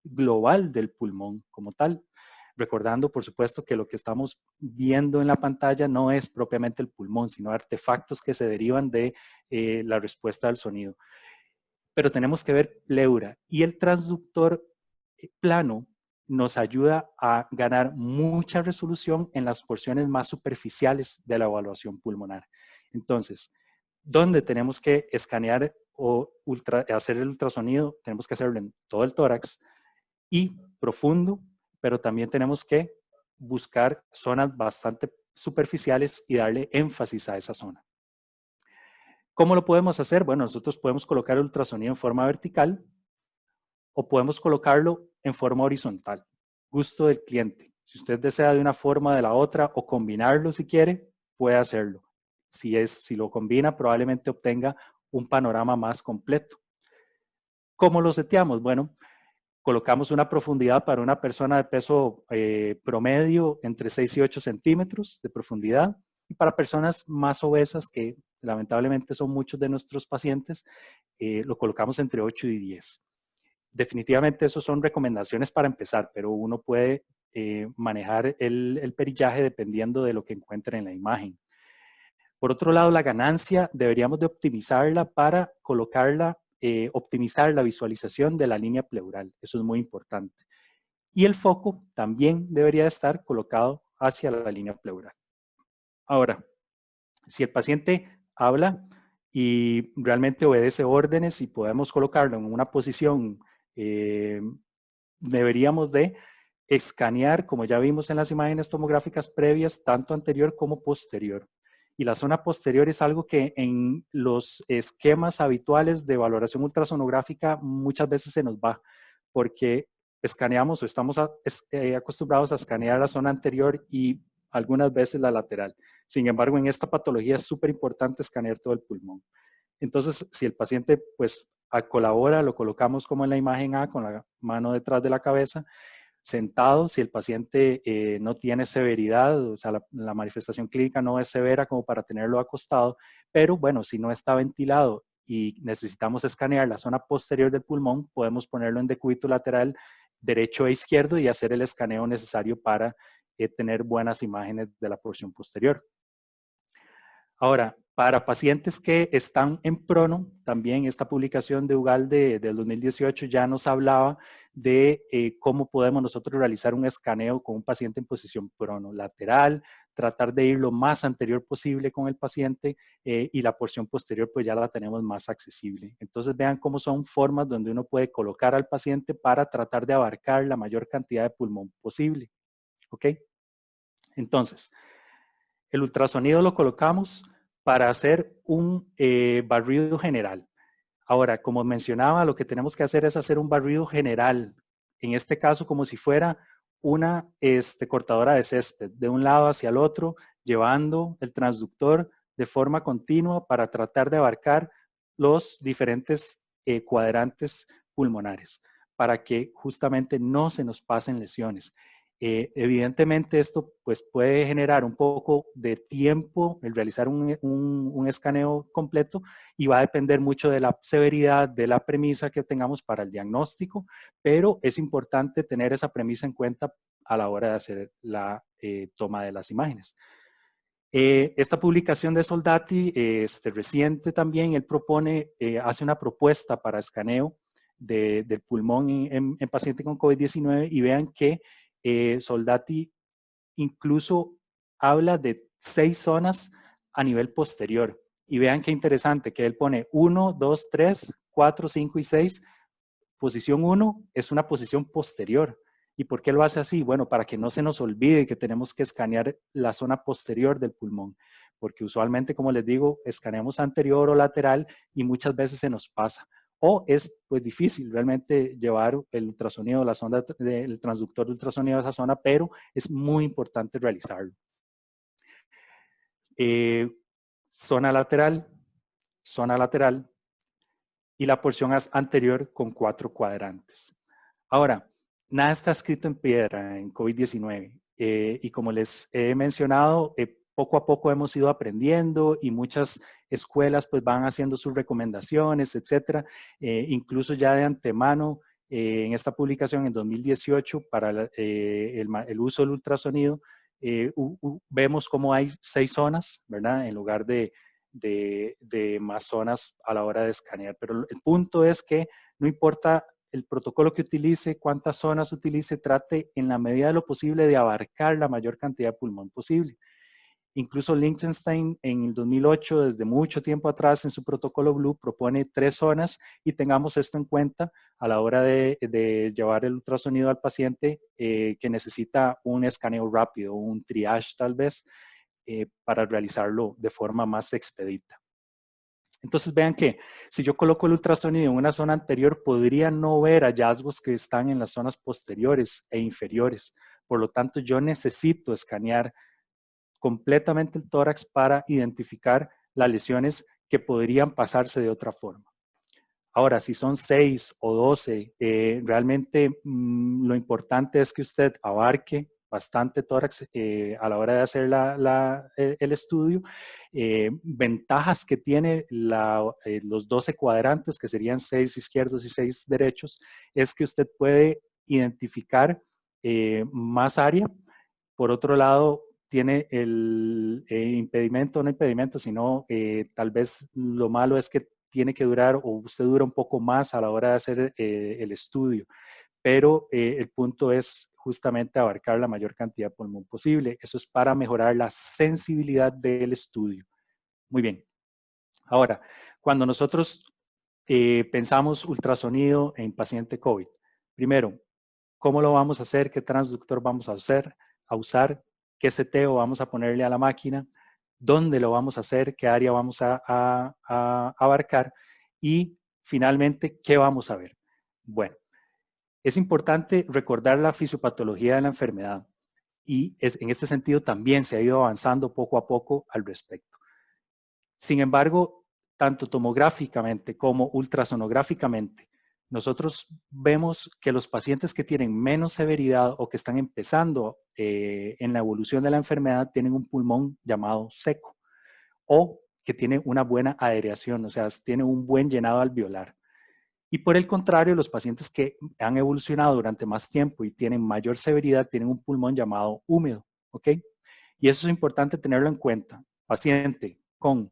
C: global del pulmón como tal, recordando, por supuesto, que lo que estamos viendo en la pantalla no es propiamente el pulmón, sino artefactos que se derivan de la respuesta al sonido. Pero tenemos que ver pleura y el transductor plano nos ayuda a ganar mucha resolución en las porciones más superficiales de la evaluación pulmonar. Entonces, ¿dónde tenemos que escanear o hacer el ultrasonido? Tenemos que hacerlo en todo el tórax y profundo, pero también tenemos que buscar zonas bastante superficiales y darle énfasis a esa zona. ¿Cómo lo podemos hacer? Bueno, nosotros podemos colocar el ultrasonido en forma vertical o podemos colocarlo en forma horizontal. Gusto del cliente. Si usted desea de una forma o de la otra o combinarlo si quiere, puede hacerlo. Si lo combina, probablemente obtenga un panorama más completo. ¿Cómo lo seteamos? Bueno, colocamos una profundidad para una persona de peso promedio entre 6 y 8 centímetros de profundidad y para personas más obesas, que lamentablemente son muchos de nuestros pacientes, lo colocamos entre 8 y 10. Definitivamente eso son recomendaciones para empezar, pero uno puede manejar el perillaje dependiendo de lo que encuentre en la imagen. Por otro lado, la ganancia deberíamos de optimizarla para colocarla, optimizar la visualización de la línea pleural. Eso es muy importante. Y el foco también debería estar colocado hacia la línea pleural. Ahora, si el paciente habla y realmente obedece órdenes y podemos colocarlo en una posición, deberíamos de escanear, como ya vimos en las imágenes tomográficas previas, tanto anterior como posterior. Y la zona posterior es algo que en los esquemas habituales de valoración ultrasonográfica muchas veces se nos va, porque escaneamos o estamos acostumbrados a escanear la zona anterior y algunas veces la lateral. Sin embargo, en esta patología es súper importante escanear todo el pulmón. Entonces, si el paciente pues colabora, lo colocamos como en la imagen A, con la mano detrás de la cabeza, sentado. Si el paciente no tiene severidad, o sea, la manifestación clínica no es severa como para tenerlo acostado, pero bueno, si no está ventilado y necesitamos escanear la zona posterior del pulmón, podemos ponerlo en decúbito lateral derecho e izquierdo y hacer el escaneo necesario para tener buenas imágenes de la porción posterior. Ahora, Para pacientes que están en prono, también esta publicación de Ugalde del 2018 ya nos hablaba de cómo podemos nosotros realizar un escaneo con un paciente en posición prono lateral, tratar de ir lo más anterior posible con el paciente y la porción posterior pues ya la tenemos más accesible. Entonces vean cómo son formas donde uno puede colocar al paciente para tratar de abarcar la mayor cantidad de pulmón posible. ¿Ok? Entonces, el ultrasonido lo colocamos para hacer un barrido general. Ahora, como mencionaba, lo que tenemos que hacer es hacer un barrido general, en este caso como si fuera una cortadora de césped, de un lado hacia el otro, llevando el transductor de forma continua para tratar de abarcar los diferentes cuadrantes pulmonares, para que justamente no se nos pasen lesiones. Evidentemente esto pues, puede generar un poco de tiempo el realizar un escaneo completo y va a depender mucho de la severidad de la premisa que tengamos para el diagnóstico, pero es importante tener esa premisa en cuenta a la hora de hacer la toma de las imágenes. Esta publicación de Soldati, reciente también, él propone, hace una propuesta para escaneo del pulmón en paciente con COVID-19 y vean que Soldati incluso habla de 6 zonas a nivel posterior. Y vean qué interesante que él pone 1, 2, 3, 4, 5 y 6. Posición 1 es una posición posterior. ¿Y por qué lo hace así? Bueno, para que no se nos olvide que tenemos que escanear la zona posterior del pulmón, porque usualmente, como les digo, escaneamos anterior o lateral y muchas veces se nos pasa. O es pues difícil realmente llevar el ultrasonido, la sonda del transductor de ultrasonido a esa zona, pero es muy importante realizarlo. Zona lateral y la porción anterior con 4 cuadrantes. Ahora, nada está escrito en piedra en COVID-19 y como les he mencionado, poco a poco hemos ido aprendiendo y muchas escuelas pues van haciendo sus recomendaciones, etcétera. Incluso ya de antemano, en esta publicación en 2018 para el uso del ultrasonido, vemos cómo hay 6 zonas, ¿verdad? En lugar de más zonas a la hora de escanear. Pero el punto es que no importa el protocolo que utilice, cuántas zonas utilice, trate en la medida de lo posible de abarcar la mayor cantidad de pulmón posible. Incluso Liechtenstein en el 2008, desde mucho tiempo atrás, en su protocolo Blue, propone 3 zonas y tengamos esto en cuenta a la hora de llevar el ultrasonido al paciente que necesita un escaneo rápido, un triage tal vez, para realizarlo de forma más expedita. Entonces vean que si yo coloco el ultrasonido en una zona anterior, podría no ver hallazgos que están en las zonas posteriores e inferiores. Por lo tanto, yo necesito escanear completamente el tórax para identificar las lesiones que podrían pasarse de otra forma. Ahora, si son 6 o 12, realmente lo importante es que usted abarque bastante tórax a la hora de hacer el estudio. Ventajas que tiene los 12 cuadrantes, que serían 6 izquierdos y 6 derechos, es que usted puede identificar más área. Por otro lado, tiene el impedimento, no impedimento, sino tal vez lo malo es que tiene que durar o usted dura un poco más a la hora de hacer el estudio, pero el punto es justamente abarcar la mayor cantidad de pulmón posible. Eso es para mejorar la sensibilidad del estudio. Muy bien. Ahora, cuando nosotros pensamos ultrasonido en paciente COVID, primero, ¿cómo lo vamos a hacer? ¿Qué transductor vamos a usar? ¿Qué seteo vamos a ponerle a la máquina? ¿Dónde lo vamos a hacer? ¿Qué área vamos a abarcar? Y finalmente, ¿qué vamos a ver? Bueno, es importante recordar la fisiopatología de la enfermedad y en este sentido también se ha ido avanzando poco a poco al respecto. Sin embargo, tanto tomográficamente como ultrasonográficamente, nosotros vemos que los pacientes que tienen menos severidad o que están empezando en la evolución de la enfermedad tienen un pulmón llamado seco o que tiene una buena aireación, o sea, tiene un buen llenado alveolar. Y por el contrario, los pacientes que han evolucionado durante más tiempo y tienen mayor severidad tienen un pulmón llamado húmedo, ¿ok? Y eso es importante tenerlo en cuenta. Paciente con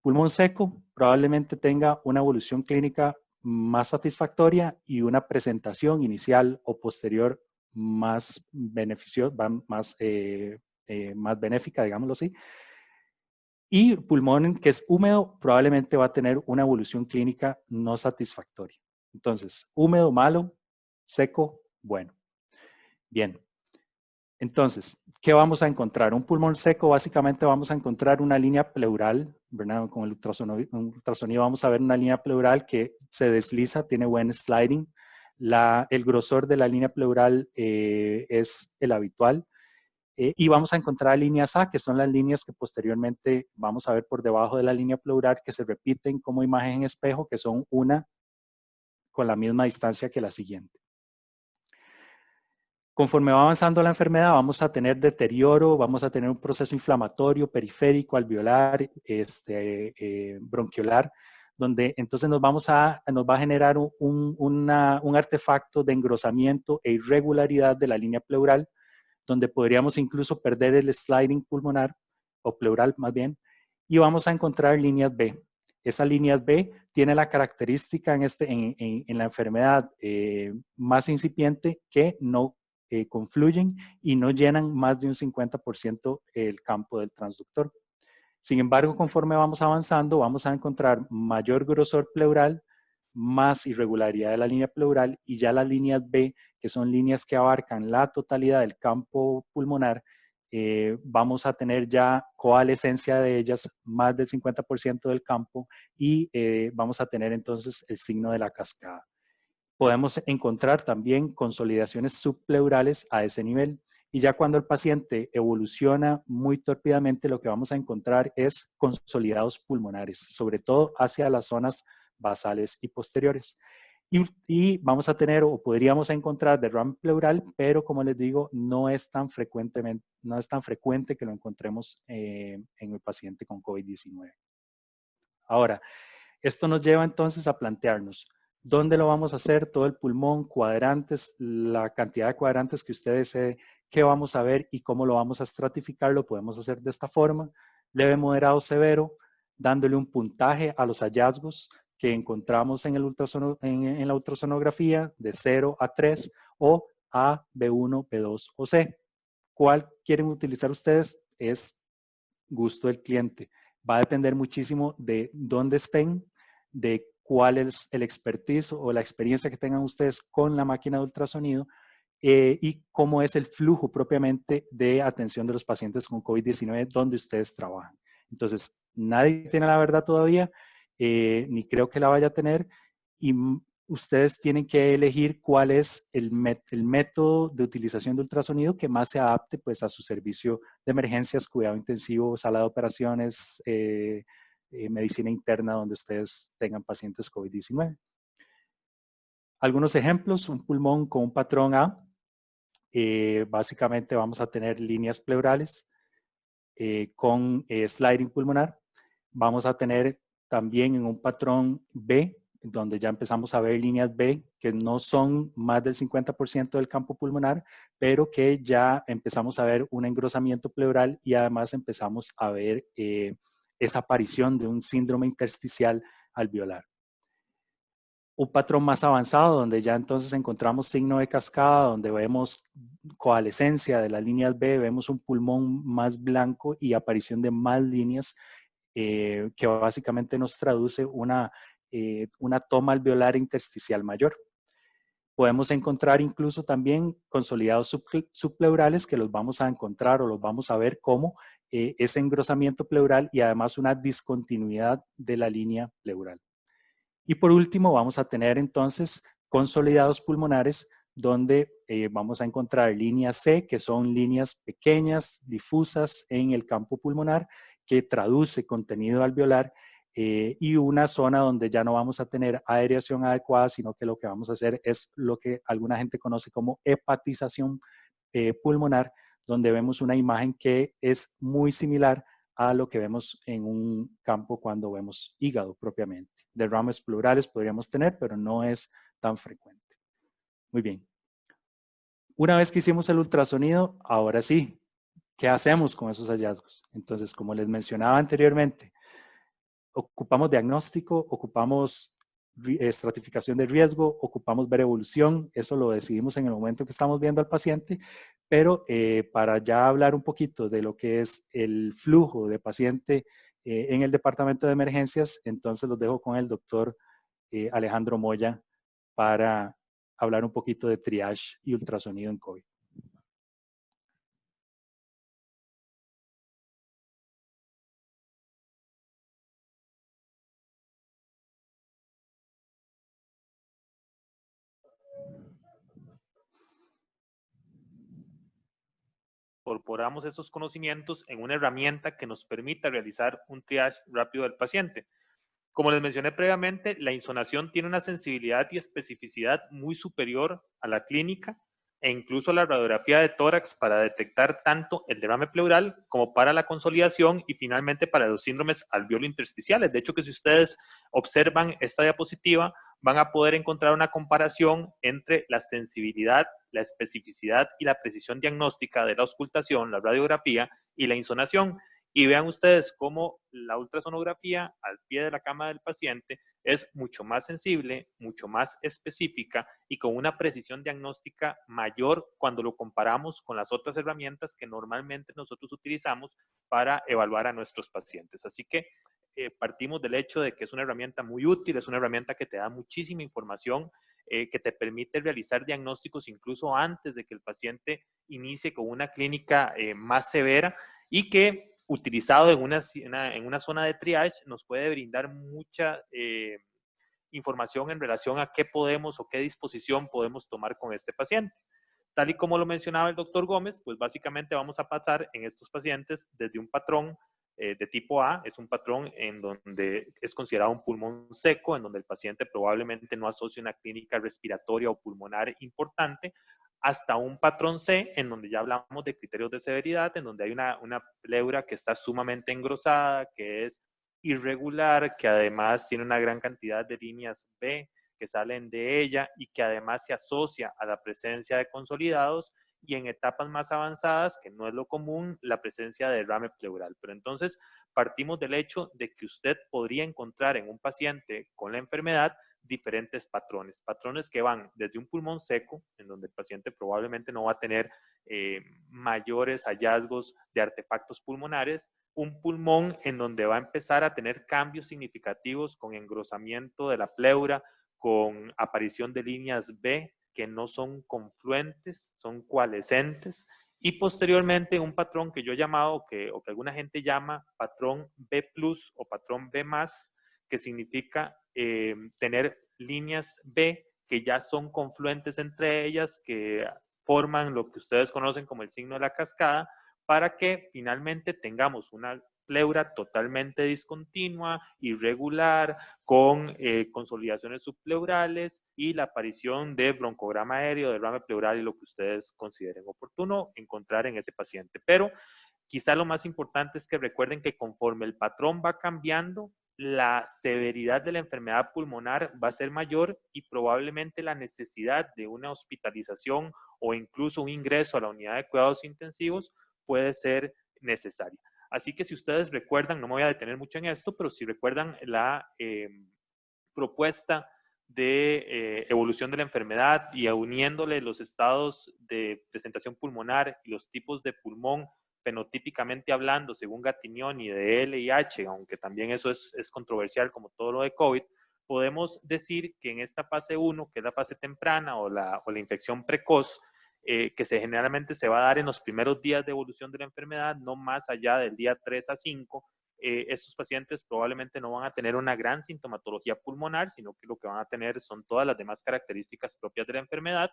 C: Pulmón seco probablemente tenga una evolución clínica más satisfactoria y una presentación inicial o posterior más más benéfica, digámoslo así. Y pulmón que es húmedo probablemente va a tener una evolución clínica no satisfactoria. Entonces, húmedo, malo, seco, bueno. Bien. Entonces, ¿qué vamos a encontrar? Un pulmón seco, básicamente vamos a encontrar una línea pleural, ¿verdad? Con el ultrasonido vamos a ver una línea pleural que se desliza, tiene buen sliding. El grosor de la línea pleural es el habitual. Y vamos a encontrar líneas A, que son las líneas que posteriormente vamos a ver por debajo de la línea pleural, que se repiten como imagen en espejo, que son una con la misma distancia que la siguiente. Conforme va avanzando la enfermedad, vamos a tener deterioro, vamos a tener un proceso inflamatorio, periférico, alveolar, bronquiolar, donde entonces nos va a generar un artefacto de engrosamiento e irregularidad de la línea pleural, donde podríamos incluso perder el sliding pulmonar, o pleural más bien, y vamos a encontrar líneas B. Esa línea B tiene la característica en la enfermedad más incipiente que no confluyen y no llenan más de un 50% el campo del transductor. Sin embargo, conforme vamos avanzando, vamos a encontrar mayor grosor pleural, más irregularidad de la línea pleural y ya las líneas B, que son líneas que abarcan la totalidad del campo pulmonar, vamos a tener ya coalescencia de ellas, más del 50% del campo y vamos a tener entonces el signo de la cascada. Podemos encontrar también consolidaciones subpleurales a ese nivel. Y ya cuando el paciente evoluciona muy tórpidamente, lo que vamos a encontrar es consolidados pulmonares, sobre todo hacia las zonas basales y posteriores. Y vamos a tener o podríamos encontrar derrame pleural, pero como les digo, no es tan frecuente que lo encontremos en el paciente con COVID-19. Ahora, esto nos lleva entonces a plantearnos, ¿dónde lo vamos a hacer? Todo el pulmón, cuadrantes, la cantidad de cuadrantes que usted desee, qué vamos a ver y cómo lo vamos a estratificar. Lo podemos hacer de esta forma, leve, moderado, severo, dándole un puntaje a los hallazgos que encontramos en la ultrasonografía de 0 a 3 o A, B1, B2 o C. ¿Cuál quieren utilizar ustedes? Es gusto del cliente. Va a depender muchísimo de dónde estén, de cuál es el expertise o la experiencia que tengan ustedes con la máquina de ultrasonido y cómo es el flujo propiamente de atención de los pacientes con COVID-19 donde ustedes trabajan. Entonces, nadie tiene la verdad todavía, ni creo que la vaya a tener, y ustedes tienen que elegir cuál es el método de utilización de ultrasonido que más se adapte pues, a su servicio de emergencias, cuidado intensivo, sala de operaciones, medicina interna donde ustedes tengan pacientes COVID-19. Algunos ejemplos, un pulmón con un patrón A, básicamente vamos a tener líneas pleurales con sliding pulmonar. Vamos a tener también en un patrón B, donde ya empezamos a ver líneas B que no son más del 50% del campo pulmonar, pero que ya empezamos a ver un engrosamiento pleural y además empezamos a ver esa aparición de un síndrome intersticial alveolar. Un patrón más avanzado, donde ya entonces encontramos signo de cascada, donde vemos coalescencia de las líneas B, vemos un pulmón más blanco y aparición de más líneas, que básicamente nos traduce una toma alveolar intersticial mayor. Podemos encontrar incluso también consolidados subpleurales que los vamos a encontrar o los vamos a ver como ese engrosamiento pleural y además una discontinuidad de la línea pleural. Y por último vamos a tener entonces consolidados pulmonares donde vamos a encontrar líneas C, que son líneas pequeñas, difusas en el campo pulmonar, que traduce contenido alveolar y una zona donde ya no vamos a tener aireación adecuada, sino que lo que vamos a hacer es lo que alguna gente conoce como hepatización pulmonar, donde vemos una imagen que es muy similar a lo que vemos en un campo cuando vemos hígado propiamente. Derrames pleurales podríamos tener, pero no es tan frecuente. Muy bien. Una vez que hicimos el ultrasonido, ahora sí, ¿qué hacemos con esos hallazgos? Entonces, como les mencionaba anteriormente, ocupamos diagnóstico, ocupamos estratificación de riesgo, ocupamos ver evolución, eso lo decidimos en el momento que estamos viendo al paciente, pero para ya hablar un poquito de lo que es el flujo de paciente en el departamento de emergencias, entonces los dejo con el doctor Alejandro Moya para hablar un poquito de triage y ultrasonido en COVID.
B: Incorporamos esos conocimientos en una herramienta que nos permita realizar un triage rápido del paciente. Como les mencioné previamente, la insonación tiene una sensibilidad y especificidad muy superior a la clínica e incluso a la radiografía de tórax para detectar tanto el derrame pleural como para la consolidación y finalmente para los síndromes alveolo-intersticiales. De hecho, que si ustedes observan esta diapositiva, van a poder encontrar una comparación entre la sensibilidad, la especificidad y la precisión diagnóstica de la auscultación, la radiografía y la insonación. Y vean ustedes cómo la ultrasonografía al pie de la cama del paciente es mucho más sensible, mucho más específica y con una precisión diagnóstica mayor cuando lo comparamos con las otras herramientas que normalmente nosotros utilizamos para evaluar a nuestros pacientes. Así que partimos del hecho de que es una herramienta muy útil, es una herramienta que te da muchísima información, que te permite realizar diagnósticos incluso antes de que el paciente inicie con una clínica más severa y que utilizado en una zona de triage nos puede brindar mucha información en relación a qué podemos o qué disposición podemos tomar con este paciente. Tal y como lo mencionaba el doctor Gómez, pues básicamente vamos a pasar en estos pacientes desde un patrón de tipo A, es un patrón en donde es considerado un pulmón seco, en donde el paciente probablemente no asocia una clínica respiratoria o pulmonar importante, hasta un patrón C, en donde ya hablamos de criterios de severidad, en donde hay una pleura que está sumamente engrosada, que es irregular, que además tiene una gran cantidad de líneas B que salen de ella y que además se asocia a la presencia de consolidados y en etapas más avanzadas, que no es lo común, la presencia de derrame pleural. Pero entonces partimos del hecho de que usted podría encontrar en un paciente con la enfermedad diferentes patrones que van desde un pulmón seco, en donde el paciente probablemente no va a tener mayores hallazgos de artefactos pulmonares, un pulmón en donde va a empezar a tener cambios significativos con engrosamiento de la pleura, con aparición de líneas B que no son confluentes, son coalescentes, y posteriormente un patrón que yo he llamado, o que alguna gente llama patrón B+ o patrón B+, que significa tener líneas B que ya son confluentes entre ellas, que forman lo que ustedes conocen como el signo de la cascada, para que finalmente tengamos una pleura totalmente discontinua, irregular, con consolidaciones subpleurales y la aparición de broncograma aéreo, derrame pleural y lo que ustedes consideren oportuno encontrar en ese paciente. Pero quizá lo más importante es que recuerden que conforme el patrón va cambiando, la severidad de la enfermedad pulmonar va a ser mayor y probablemente la necesidad de una hospitalización o incluso un ingreso a la unidad de cuidados intensivos puede ser necesaria. Así que si ustedes recuerdan, no me voy a detener mucho en esto, pero si recuerdan la propuesta de evolución de la enfermedad y uniéndole los estados de presentación pulmonar y los tipos de pulmón fenotípicamente hablando, según Gattignoni, de LIH, aunque también eso es controversial como todo lo de COVID, podemos decir que en esta fase 1, que es la fase temprana o la infección precoz, que generalmente se va a dar en los primeros días de evolución de la enfermedad, no más allá del día 3 a 5, estos pacientes probablemente no van a tener una gran sintomatología pulmonar, sino que lo que van a tener son todas las demás características propias de la enfermedad,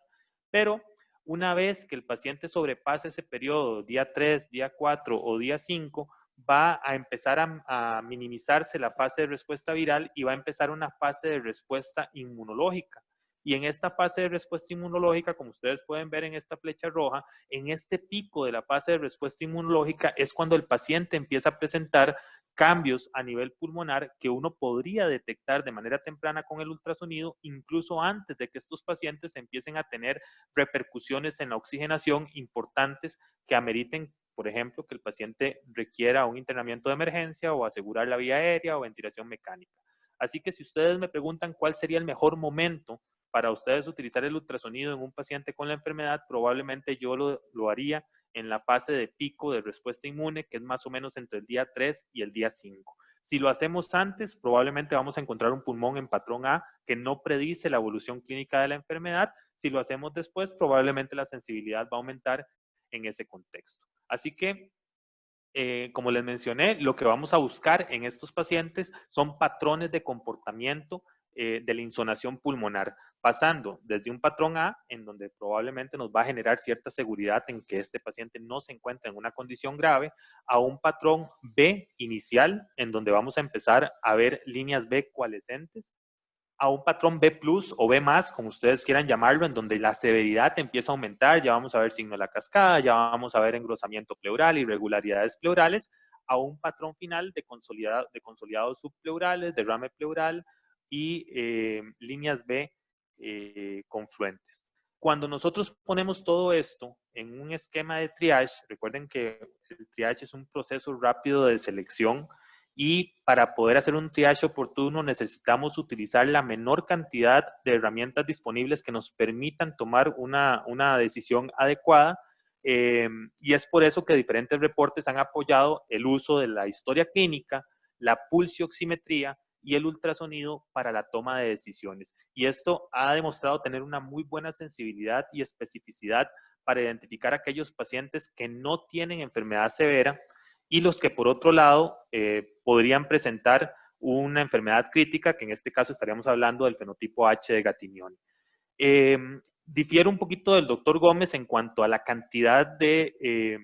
B: pero una vez que el paciente sobrepase ese periodo, día 3, día 4 o día 5, va a empezar a minimizarse la fase de respuesta viral y va a empezar una fase de respuesta inmunológica. Y en esta fase de respuesta inmunológica, como ustedes pueden ver en esta flecha roja, en este pico de la fase de respuesta inmunológica es cuando el paciente empieza a presentar cambios a nivel pulmonar que uno podría detectar de manera temprana con el ultrasonido, incluso antes de que estos pacientes empiecen a tener repercusiones en la oxigenación importantes que ameriten por ejemplo, que el paciente requiera un internamiento de emergencia o asegurar la vía aérea o ventilación mecánica. Así que si ustedes me preguntan cuál sería el mejor momento para ustedes utilizar el ultrasonido en un paciente con la enfermedad, probablemente yo lo haría en la fase de pico de respuesta inmune, que es más o menos entre el día 3 y el día 5. Si lo hacemos antes, probablemente vamos a encontrar un pulmón en patrón A que no predice la evolución clínica de la enfermedad. Si lo hacemos después, probablemente la sensibilidad va a aumentar en ese contexto. Así que, como les mencioné, lo que vamos a buscar en estos pacientes son patrones de comportamiento de la insonación pulmonar, pasando desde un patrón A, en donde probablemente nos va a generar cierta seguridad en que este paciente no se encuentra en una condición grave, a un patrón B inicial, en donde vamos a empezar a ver líneas B coalescentes, a un patrón B+ o B+, como ustedes quieran llamarlo, en donde la severidad empieza a aumentar, ya vamos a ver signo de la cascada, ya vamos a ver engrosamiento pleural, irregularidades pleurales, a un patrón final de consolidados subpleurales, derrame pleural y líneas B confluentes. Cuando nosotros ponemos todo esto en un esquema de triage, recuerden que el triage es un proceso rápido de selección, y para poder hacer un triage oportuno necesitamos utilizar la menor cantidad de herramientas disponibles que nos permitan tomar una decisión adecuada, y es por eso que diferentes reportes han apoyado el uso de la historia clínica, la pulsioximetría y el ultrasonido para la toma de decisiones. Y esto ha demostrado tener una muy buena sensibilidad y especificidad para identificar aquellos pacientes que no tienen enfermedad severa y los que por otro lado podrían presentar una enfermedad crítica, que en este caso estaríamos hablando del fenotipo H de Gattignoni. Difiere un poquito del doctor Gómez en cuanto a la cantidad de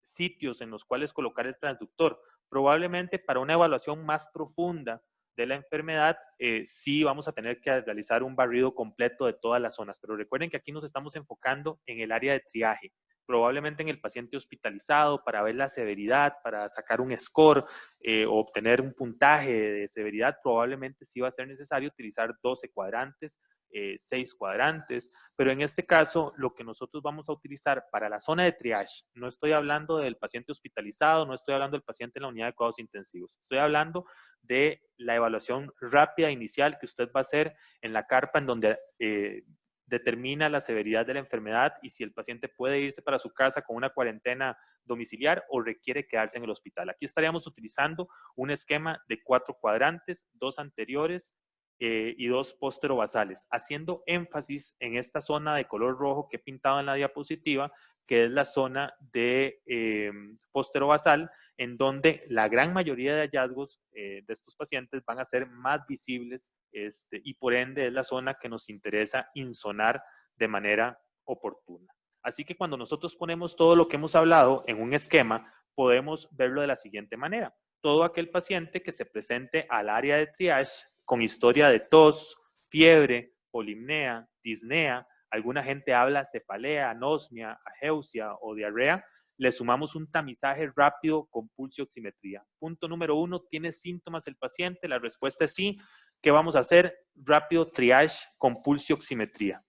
B: sitios en los cuales colocar el transductor. Probablemente para una evaluación más profunda de la enfermedad, sí vamos a tener que realizar un barrido completo de todas las zonas, pero recuerden que aquí nos estamos enfocando en el área de triaje, probablemente en el paciente hospitalizado para ver la severidad, para sacar un score o obtener un puntaje de severidad, probablemente sí va a ser necesario utilizar 12 cuadrantes, 6 cuadrantes, pero en este caso lo que nosotros vamos a utilizar para la zona de triage, no estoy hablando del paciente hospitalizado, no estoy hablando del paciente en la unidad de cuidados intensivos, estoy hablando de la evaluación rápida inicial que usted va a hacer en la carpa en donde determina la severidad de la enfermedad y si el paciente puede irse para su casa con una cuarentena domiciliar o requiere quedarse en el hospital. Aquí estaríamos utilizando un esquema de 4 cuadrantes, 2 anteriores y 2 posterobasales, haciendo énfasis en esta zona de color rojo que he pintado en la diapositiva, que es la zona de posterobasal, en donde la gran mayoría de hallazgos de estos pacientes van a ser más visibles y por ende es la zona que nos interesa insonar de manera oportuna. Así que cuando nosotros ponemos todo lo que hemos hablado en un esquema, podemos verlo de la siguiente manera. Todo aquel paciente que se presente al área de triage con historia de tos, fiebre, polimnea, disnea, alguna gente habla cefalea, anosmia, ageusia o diarrea, le sumamos un tamizaje rápido con pulsioximetría. Punto número 1, ¿tiene síntomas el paciente? La respuesta es sí. ¿Qué vamos a hacer? Rápido triage con pulsioximetría.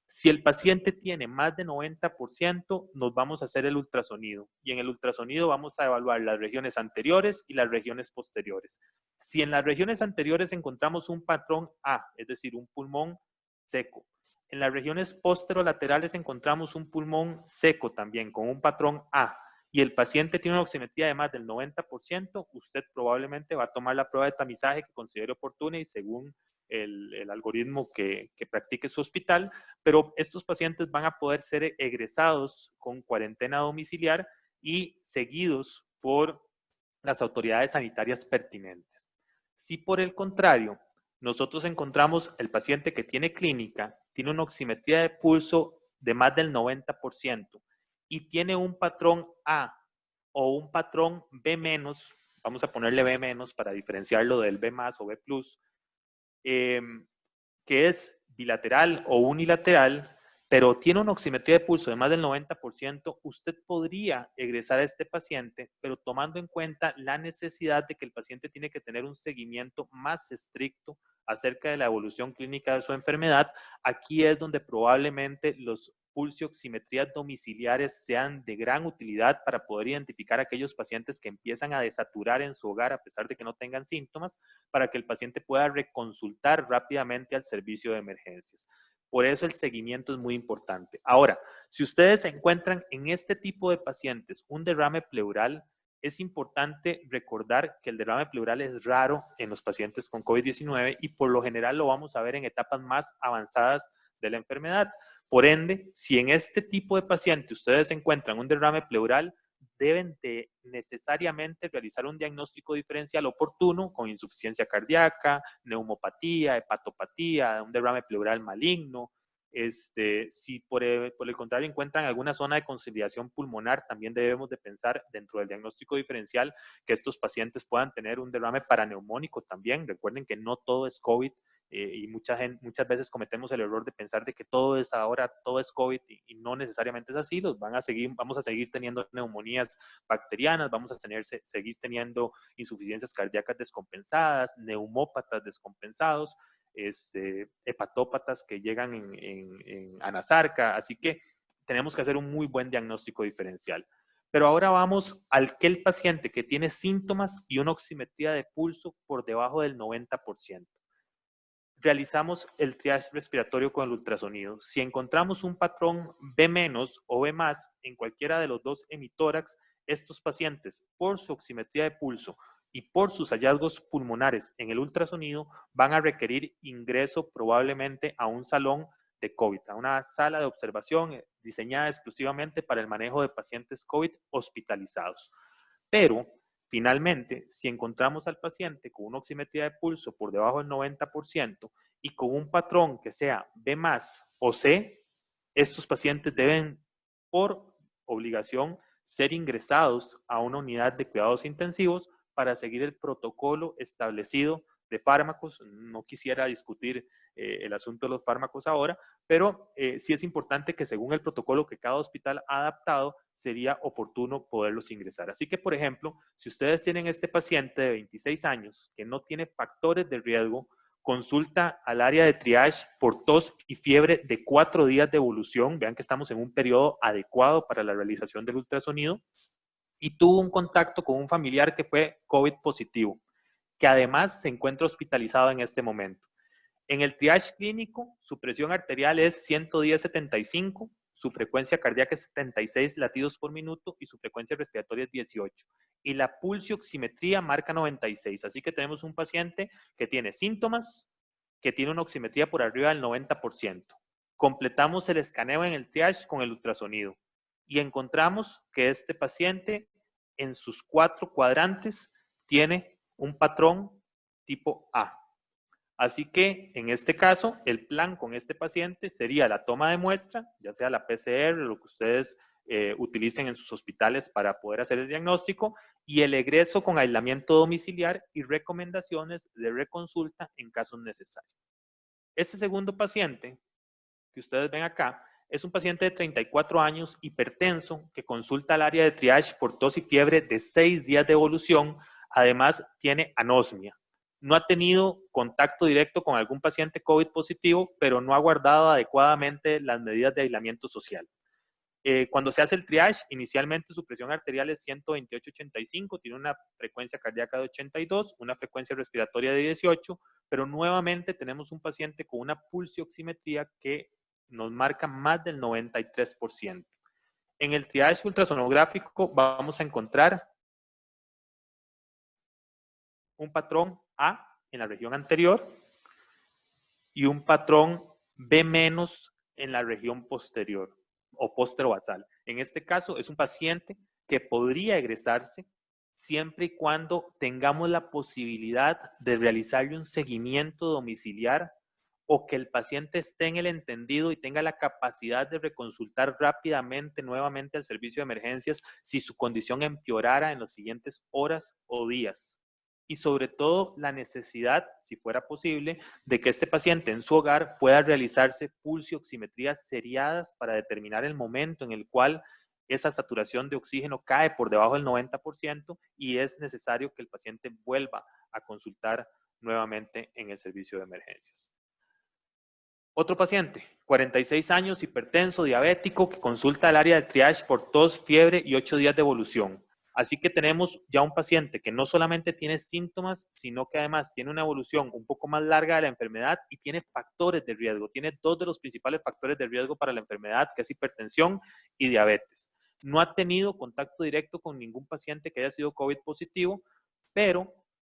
B: Si el paciente tiene más de 90%, nos vamos a hacer el ultrasonido. Y en el ultrasonido vamos a evaluar las regiones anteriores y las regiones posteriores. Si en las regiones anteriores encontramos un patrón A, es decir, un pulmón seco, en las regiones posterolaterales encontramos un pulmón seco también, con un patrón A, y el paciente tiene una oximetría de más del 90%, usted probablemente va a tomar la prueba de tamizaje que considere oportuna y según el algoritmo que practique su hospital, pero estos pacientes van a poder ser egresados con cuarentena domiciliar y seguidos por las autoridades sanitarias pertinentes. Si por el contrario, nosotros encontramos el paciente que tiene clínica, tiene una oximetría de pulso de más del 90% y tiene un patrón A o un patrón B-, vamos a ponerle B- para diferenciarlo del B+ o B+, que es bilateral o unilateral, pero tiene una oximetría de pulso de más del 90%, usted podría egresar a este paciente, pero tomando en cuenta la necesidad de que el paciente tiene que tener un seguimiento más estricto acerca de la evolución clínica de su enfermedad. Aquí es donde probablemente los pulsioximetrías domiciliares sean de gran utilidad para poder identificar a aquellos pacientes que empiezan a desaturar en su hogar a pesar de que no tengan síntomas, para que el paciente pueda reconsultar rápidamente al servicio de emergencias. Por eso el seguimiento es muy importante. Ahora, si ustedes se encuentran en este tipo de pacientes un derrame pleural, es importante recordar que el derrame pleural es raro en los pacientes con COVID-19 y por lo general lo vamos a ver en etapas más avanzadas de la enfermedad. Por ende, si en este tipo de paciente ustedes encuentran un derrame pleural, deben de necesariamente realizar un diagnóstico diferencial oportuno con insuficiencia cardíaca, neumopatía, hepatopatía, un derrame pleural maligno. Si por el contrario encuentran alguna zona de consolidación pulmonar, también debemos de pensar dentro del diagnóstico diferencial que estos pacientes puedan tener un derrame paraneumónico también. Recuerden que no todo es COVID y muchas veces cometemos el error de pensar de que todo es COVID y no necesariamente es así. Vamos a seguir teniendo neumonías bacterianas, vamos a seguir teniendo insuficiencias cardíacas descompensadas, neumópatas descompensados, hepatópatas que llegan en anasarca, así que tenemos que hacer un muy buen diagnóstico diferencial. Pero ahora vamos al aquel paciente que tiene síntomas y una oximetría de pulso por debajo del 90%. Realizamos el triage respiratorio con el ultrasonido. Si encontramos un patrón B- o B+, en cualquiera de los dos hemitórax, estos pacientes, por su oximetría de pulso y por sus hallazgos pulmonares en el ultrasonido, van a requerir ingreso probablemente a un salón de COVID, a una sala de observación diseñada exclusivamente para el manejo de pacientes COVID hospitalizados. Pero, finalmente, si encontramos al paciente con una oximetría de pulso por debajo del 90% y con un patrón que sea B+ o C, estos pacientes deben, por obligación, ser ingresados a una unidad de cuidados intensivos para seguir el protocolo establecido de fármacos. No quisiera discutir el asunto de los fármacos ahora, pero sí es importante que según el protocolo que cada hospital ha adaptado, sería oportuno poderlos ingresar. Así que, por ejemplo, si ustedes tienen este paciente de 26 años que no tiene factores de riesgo, consulta al área de triage por tos y fiebre de 4 días de evolución, vean que estamos en un periodo adecuado para la realización del ultrasonido, y tuvo un contacto con un familiar que fue COVID positivo, que además se encuentra hospitalizado en este momento. En el triage clínico, su presión arterial es 110/75, su frecuencia cardíaca es 76 latidos por minuto y su frecuencia respiratoria es 18. Y la pulsioximetría marca 96. Así que tenemos un paciente que tiene síntomas, que tiene una oximetría por arriba del 90%. Completamos el escaneo en el triage con el ultrasonido y encontramos que este paciente en sus 4 cuadrantes tiene un patrón tipo A. Así que en este caso, el plan con este paciente sería la toma de muestra, ya sea la PCR, lo que ustedes utilicen en sus hospitales para poder hacer el diagnóstico, y el egreso con aislamiento domiciliar y recomendaciones de reconsulta en casos necesarios. Este segundo paciente que ustedes ven acá es un paciente de 34 años hipertenso que consulta al área de triage por tos y fiebre de 6 días de evolución. Además, tiene anosmia. No ha tenido contacto directo con algún paciente COVID positivo, pero no ha guardado adecuadamente las medidas de aislamiento social. Cuando se hace el triage, inicialmente su presión arterial es 128/85, tiene una frecuencia cardíaca de 82, una frecuencia respiratoria de 18, pero nuevamente tenemos un paciente con una pulsioximetría que nos marca más del 93%. En el triage ultrasonográfico vamos a encontrar un patrón A en la región anterior y un patrón B- en la región posterior o posterobasal. En este caso es un paciente que podría egresarse siempre y cuando tengamos la posibilidad de realizarle un seguimiento domiciliar o que el paciente esté en el entendido y tenga la capacidad de reconsultar rápidamente nuevamente al servicio de emergencias si su condición empeorara en las siguientes horas o días. Y sobre todo la necesidad, si fuera posible, de que este paciente en su hogar pueda realizarse pulsioximetrías seriadas para determinar el momento en el cual esa saturación de oxígeno cae por debajo del 90% y es necesario que el paciente vuelva a consultar nuevamente en el servicio de emergencias. Otro paciente, 46 años, hipertenso, diabético, que consulta al área de triage por tos, fiebre y 8 días de evolución. Así que tenemos ya un paciente que no solamente tiene síntomas, sino que además tiene una evolución un poco más larga de la enfermedad y tiene factores de riesgo. Tiene dos de los principales factores de riesgo para la enfermedad, que es hipertensión y diabetes. No ha tenido contacto directo con ningún paciente que haya sido COVID positivo, pero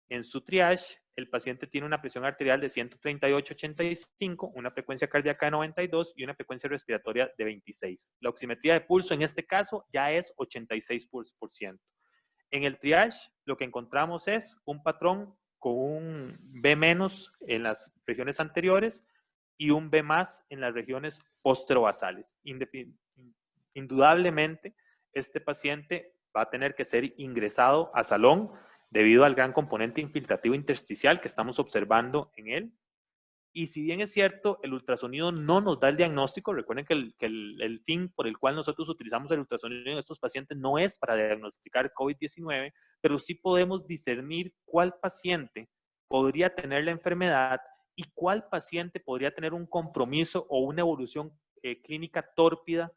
B: en su triage, el paciente tiene una presión arterial de 138/85, una frecuencia cardíaca de 92 y una frecuencia respiratoria de 26. La oximetría de pulso en este caso ya es 86%. En el triage, lo que encontramos es un patrón con un B- en las regiones anteriores y un B+ en las regiones posterobasales. Indudablemente, este paciente va a tener que ser ingresado a salón debido al gran componente infiltrativo intersticial que estamos observando en él. Y si bien es cierto, el ultrasonido no nos da el diagnóstico, recuerden que el fin por el cual nosotros utilizamos el ultrasonido en estos pacientes no es para diagnosticar COVID-19, pero sí podemos discernir cuál paciente podría tener la enfermedad y cuál paciente podría tener un compromiso o una evolución clínica tórpida,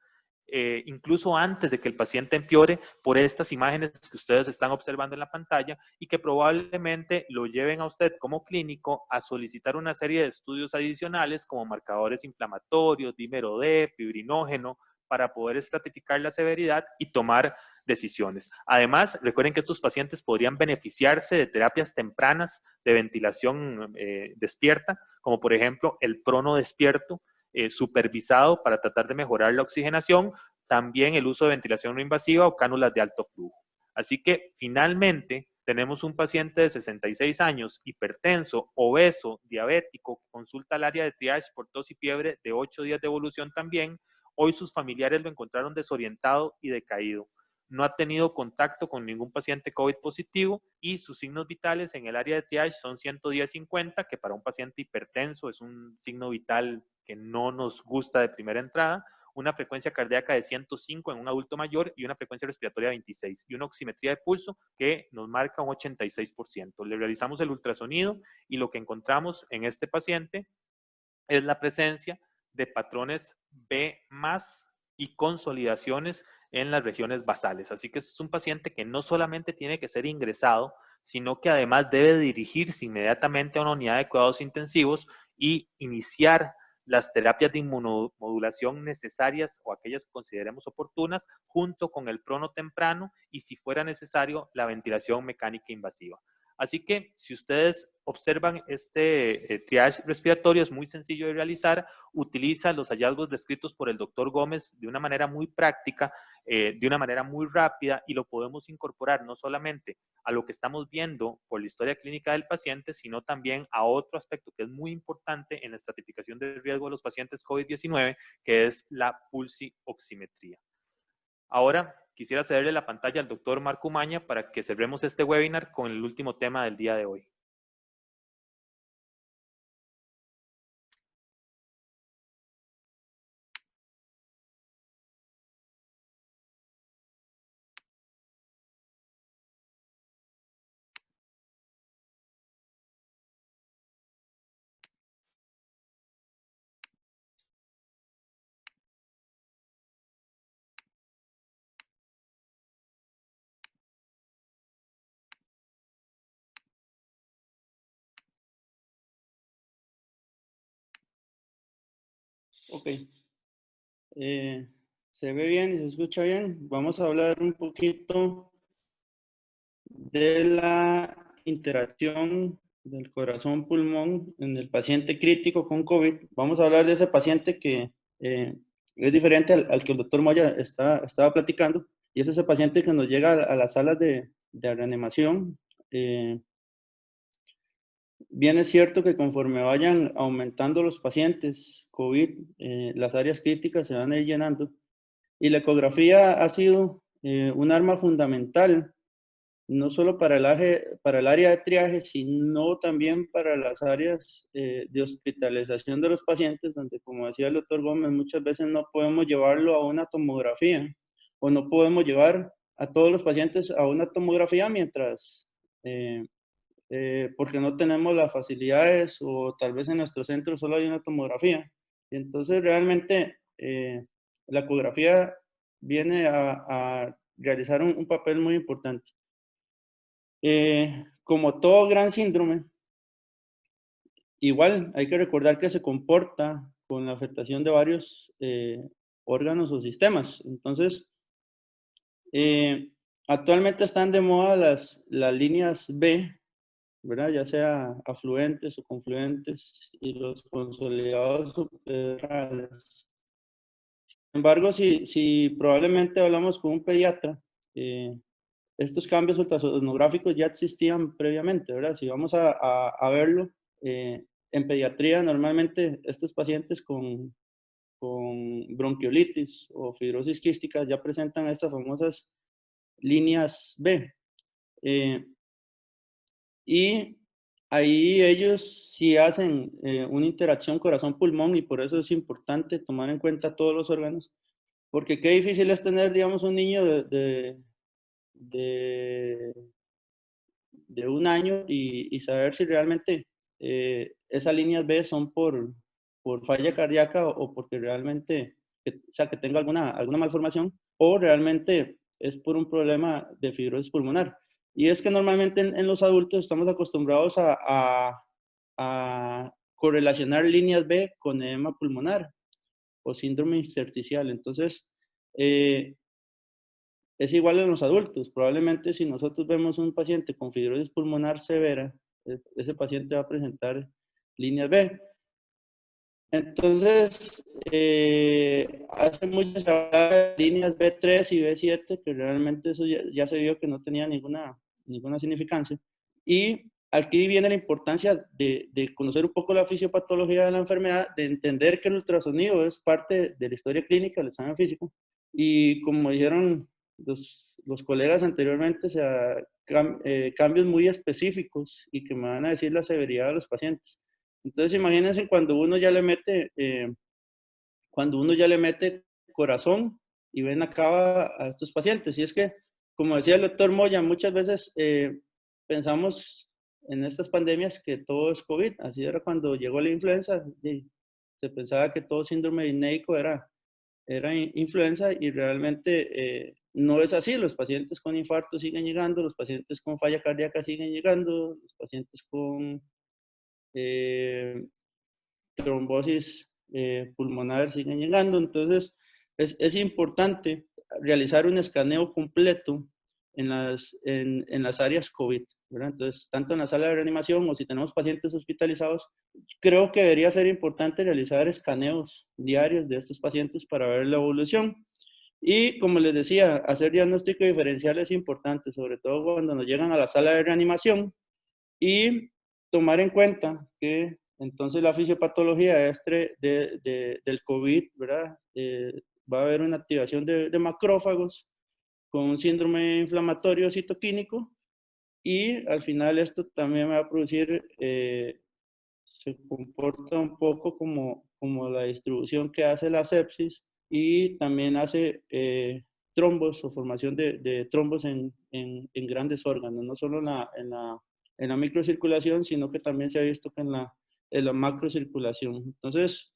B: incluso antes de que el paciente empeore, por estas imágenes que ustedes están observando en la pantalla y que probablemente lo lleven a usted como clínico a solicitar una serie de estudios adicionales como marcadores inflamatorios, dímero D, fibrinógeno, para poder estratificar la severidad y tomar decisiones. Además, recuerden que estos pacientes podrían beneficiarse de terapias tempranas de ventilación despierta, como por ejemplo el prono despierto, supervisado para tratar de mejorar la oxigenación, también el uso de ventilación no invasiva o cánulas de alto flujo. Así que finalmente tenemos un paciente de 66 años, hipertenso, obeso, diabético, que consulta al área de triage por tos y fiebre de 8 días de evolución también. Hoy sus familiares lo encontraron desorientado y decaído. No ha tenido contacto con ningún paciente COVID positivo y sus signos vitales en el área de triage son 110/50, que para un paciente hipertenso es un signo vital que no nos gusta de primera entrada, una frecuencia cardíaca de 105 en un adulto mayor y una frecuencia respiratoria de 26 y una oximetría de pulso que nos marca un 86%. Le realizamos el ultrasonido y lo que encontramos en este paciente es la presencia de patrones B+ y consolidaciones en las regiones basales. Así que es un paciente que no solamente tiene que ser ingresado, sino que además debe dirigirse inmediatamente a una unidad de cuidados intensivos y iniciar las terapias de inmunomodulación necesarias o aquellas que consideremos oportunas, junto con el prono temprano y, si fuera necesario, la ventilación mecánica invasiva. Así que si ustedes observan este triage respiratorio, es muy sencillo de realizar, utiliza los hallazgos descritos por el doctor Gómez de una manera muy práctica, de una manera muy rápida, y lo podemos incorporar no solamente a lo que estamos viendo por la historia clínica del paciente, sino también a otro aspecto que es muy importante en la estratificación del riesgo de los pacientes COVID-19, que es la pulsioximetría. Ahora quisiera cederle la pantalla al doctor Marco Umaña para que cerremos este webinar con el último tema del día de hoy.
D: Ok. Se ve bien y se escucha bien. Vamos a hablar un poquito de la interacción del corazón-pulmón en el paciente crítico con COVID. Vamos a hablar de ese paciente que es diferente al que el doctor Moya estaba platicando, y es ese paciente que nos llega a las salas de reanimación. Bien es cierto que conforme vayan aumentando los pacientes COVID, las áreas críticas se van a ir llenando, y la ecografía ha sido un arma fundamental, no solo para el área de triaje, sino también para las áreas de hospitalización de los pacientes, donde, como decía el doctor Gómez, muchas veces no podemos llevarlo a una tomografía, o no podemos llevar a todos los pacientes a una tomografía mientras... porque no tenemos las facilidades, o tal vez en nuestro centro solo hay una tomografía. Entonces, realmente, la ecografía viene a realizar un papel muy importante. Como todo gran síndrome, igual hay que recordar que se comporta con la afectación de varios órganos o sistemas. Entonces, actualmente están de moda las líneas B, ¿verdad? Ya sea afluentes o confluentes y los consolidados subterráneos. Sin embargo, si probablemente hablamos con un pediatra, estos cambios ultrasonográficos ya existían previamente, ¿verdad? Si vamos a verlo, en pediatría normalmente estos pacientes con bronquiolitis o fibrosis quística ya presentan estas famosas líneas B. Y ahí ellos sí hacen una interacción corazón-pulmón y por eso es importante tomar en cuenta todos los órganos, porque qué difícil es tener, digamos, un niño de de un año y saber si realmente esas líneas B son por falla cardíaca o porque realmente, o sea, que tenga alguna malformación o realmente es por un problema de fibrosis pulmonar. Y es que normalmente en los adultos estamos acostumbrados a correlacionar líneas B con edema pulmonar o síndrome intersticial. Entonces, es igual en los adultos. Probablemente si nosotros vemos un paciente con fibrosis pulmonar severa, ese paciente va a presentar líneas B. Entonces, hace mucho se hablaba de líneas B3 y B7, que realmente eso ya se vio que no tenía ninguna significancia. Y aquí viene la importancia de conocer un poco la fisiopatología de la enfermedad, de entender que el ultrasonido es parte de la historia clínica del examen físico. Y como dijeron los colegas anteriormente, o sea, cambios muy específicos y que me van a decir la severidad de los pacientes. Entonces, imagínense cuando uno ya le mete corazón y ven acá a estos pacientes. Y es que, como decía el doctor Moya, muchas veces pensamos en estas pandemias que todo es COVID. Así era cuando llegó la influenza. Se pensaba que todo síndrome disneico era influenza y realmente no es así. Los pacientes con infarto siguen llegando, los pacientes con falla cardíaca siguen llegando, los pacientes con trombosis pulmonar siguen llegando. Entonces, es importante realizar un escaneo completo en las áreas COVID, ¿verdad? Entonces, tanto en la sala de reanimación o si tenemos pacientes hospitalizados, creo que debería ser importante realizar escaneos diarios de estos pacientes para ver la evolución. Y como les decía, hacer diagnóstico diferencial es importante, sobre todo cuando nos llegan a la sala de reanimación y tomar en cuenta que entonces la fisiopatología del COVID, ¿verdad? Va a haber una activación de macrófagos con un síndrome inflamatorio citoquínico y al final esto también va a producir, se comporta un poco como la distribución que hace la sepsis y también hace trombos o formación de trombos en grandes órganos, no solo en la microcirculación, sino que también se ha visto que en la macrocirculación. Entonces,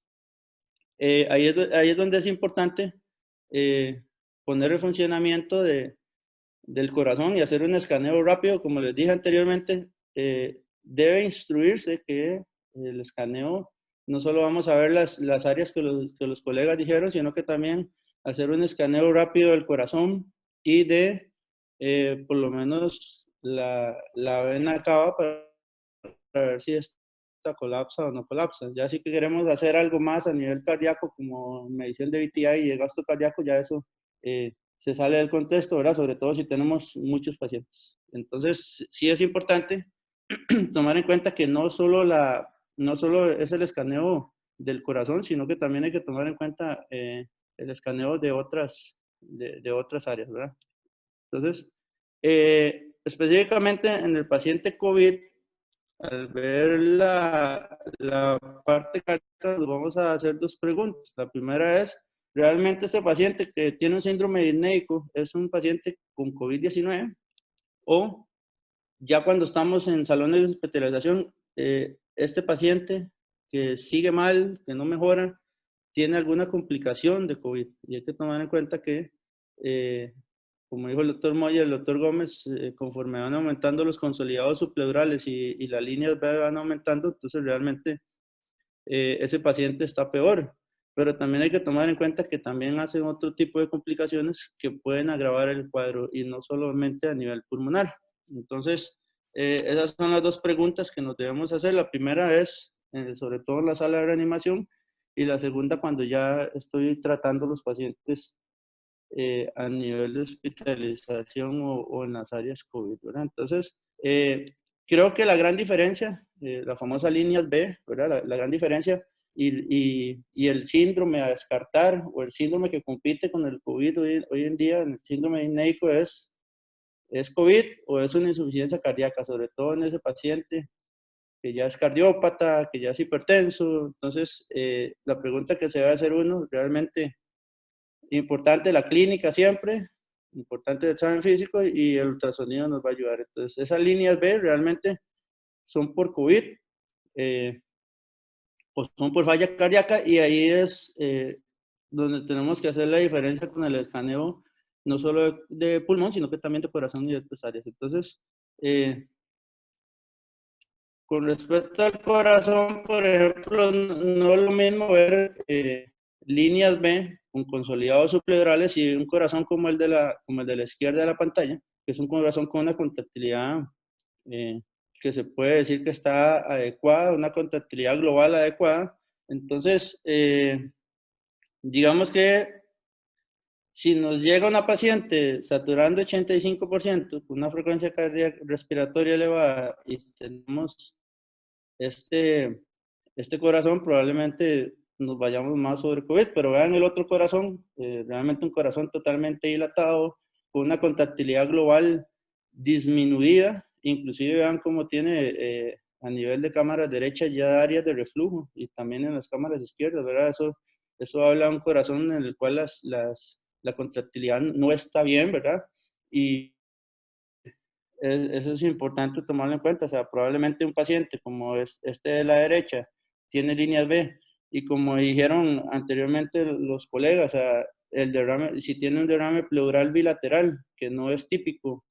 D: ahí es donde es importante poner el funcionamiento del corazón y hacer un escaneo rápido. Como les dije anteriormente, debe instruirse que el escaneo no solo vamos a ver las áreas que los colegas dijeron, sino que también hacer un escaneo rápido del corazón y de por lo menos la vena cava para ver si esta colapsa o no colapsa. Ya si queremos hacer algo más a nivel cardíaco, como medición de VTI y de gasto cardíaco, ya eso se sale del contexto, ¿verdad? Sobre todo si tenemos muchos pacientes. Entonces, sí es importante tomar en cuenta que no solo es el escaneo del corazón, sino que también hay que tomar en cuenta el escaneo de otras áreas, ¿verdad? Entonces, específicamente en el paciente COVID, al ver la parte cardíaca, nos vamos a hacer dos preguntas. La primera es, ¿realmente este paciente que tiene un síndrome disneico es un paciente con COVID-19? O ya cuando estamos en salones de hospitalización, este paciente que sigue mal, que no mejora, tiene alguna complicación de COVID. Y hay que tomar en cuenta que, como dijo el doctor Moya y el doctor Gómez, conforme van aumentando los consolidados subpleurales y las líneas B van aumentando, entonces realmente ese paciente está peor. Pero también hay que tomar en cuenta que también hacen otro tipo de complicaciones que pueden agravar el cuadro y no solamente a nivel pulmonar. Entonces, esas son las dos preguntas que nos debemos hacer. La primera es, sobre todo en la sala de reanimación, y la segunda cuando ya estoy tratando los pacientes a nivel de hospitalización o en las áreas COVID, ¿verdad? Entonces, creo que la gran diferencia, la famosa líneas B, ¿verdad? La gran diferencia y el síndrome a descartar o el síndrome que compite con el COVID hoy en día, el síndrome disneico ¿es COVID o es una insuficiencia cardíaca? Sobre todo en ese paciente que ya es cardiópata, que ya es hipertenso. Entonces, la pregunta que se debe hacer uno, realmente importante la clínica siempre, importante el examen físico y el ultrasonido nos va a ayudar. Entonces, esas líneas B realmente son por COVID o son por falla cardíaca y ahí es donde tenemos que hacer la diferencia con el escaneo no solo de pulmón, sino que también de corazón y de otras áreas. Entonces, con respecto al corazón, por ejemplo, no es lo mismo ver líneas B con consolidados subpleurales y un corazón como el de la izquierda de la pantalla, que es un corazón con una contractilidad que se puede decir que está adecuada, una contractilidad global adecuada. Entonces, digamos que si nos llega una paciente saturando 85%, con una frecuencia cardíaca respiratoria elevada y tenemos este corazón, probablemente nos vayamos más sobre COVID, pero vean el otro corazón, realmente un corazón totalmente dilatado, con una contractilidad global disminuida, inclusive vean cómo tiene a nivel de cámaras derechas ya áreas de reflujo y también en las cámaras izquierdas, ¿verdad? Eso habla de un corazón en el cual la contractilidad no está bien, ¿verdad? Y eso es importante tomarlo en cuenta. O sea, probablemente un paciente como este de la derecha tiene líneas B y como dijeron anteriormente los colegas, o sea, el derrame, si tiene un derrame pleural bilateral, que no es típico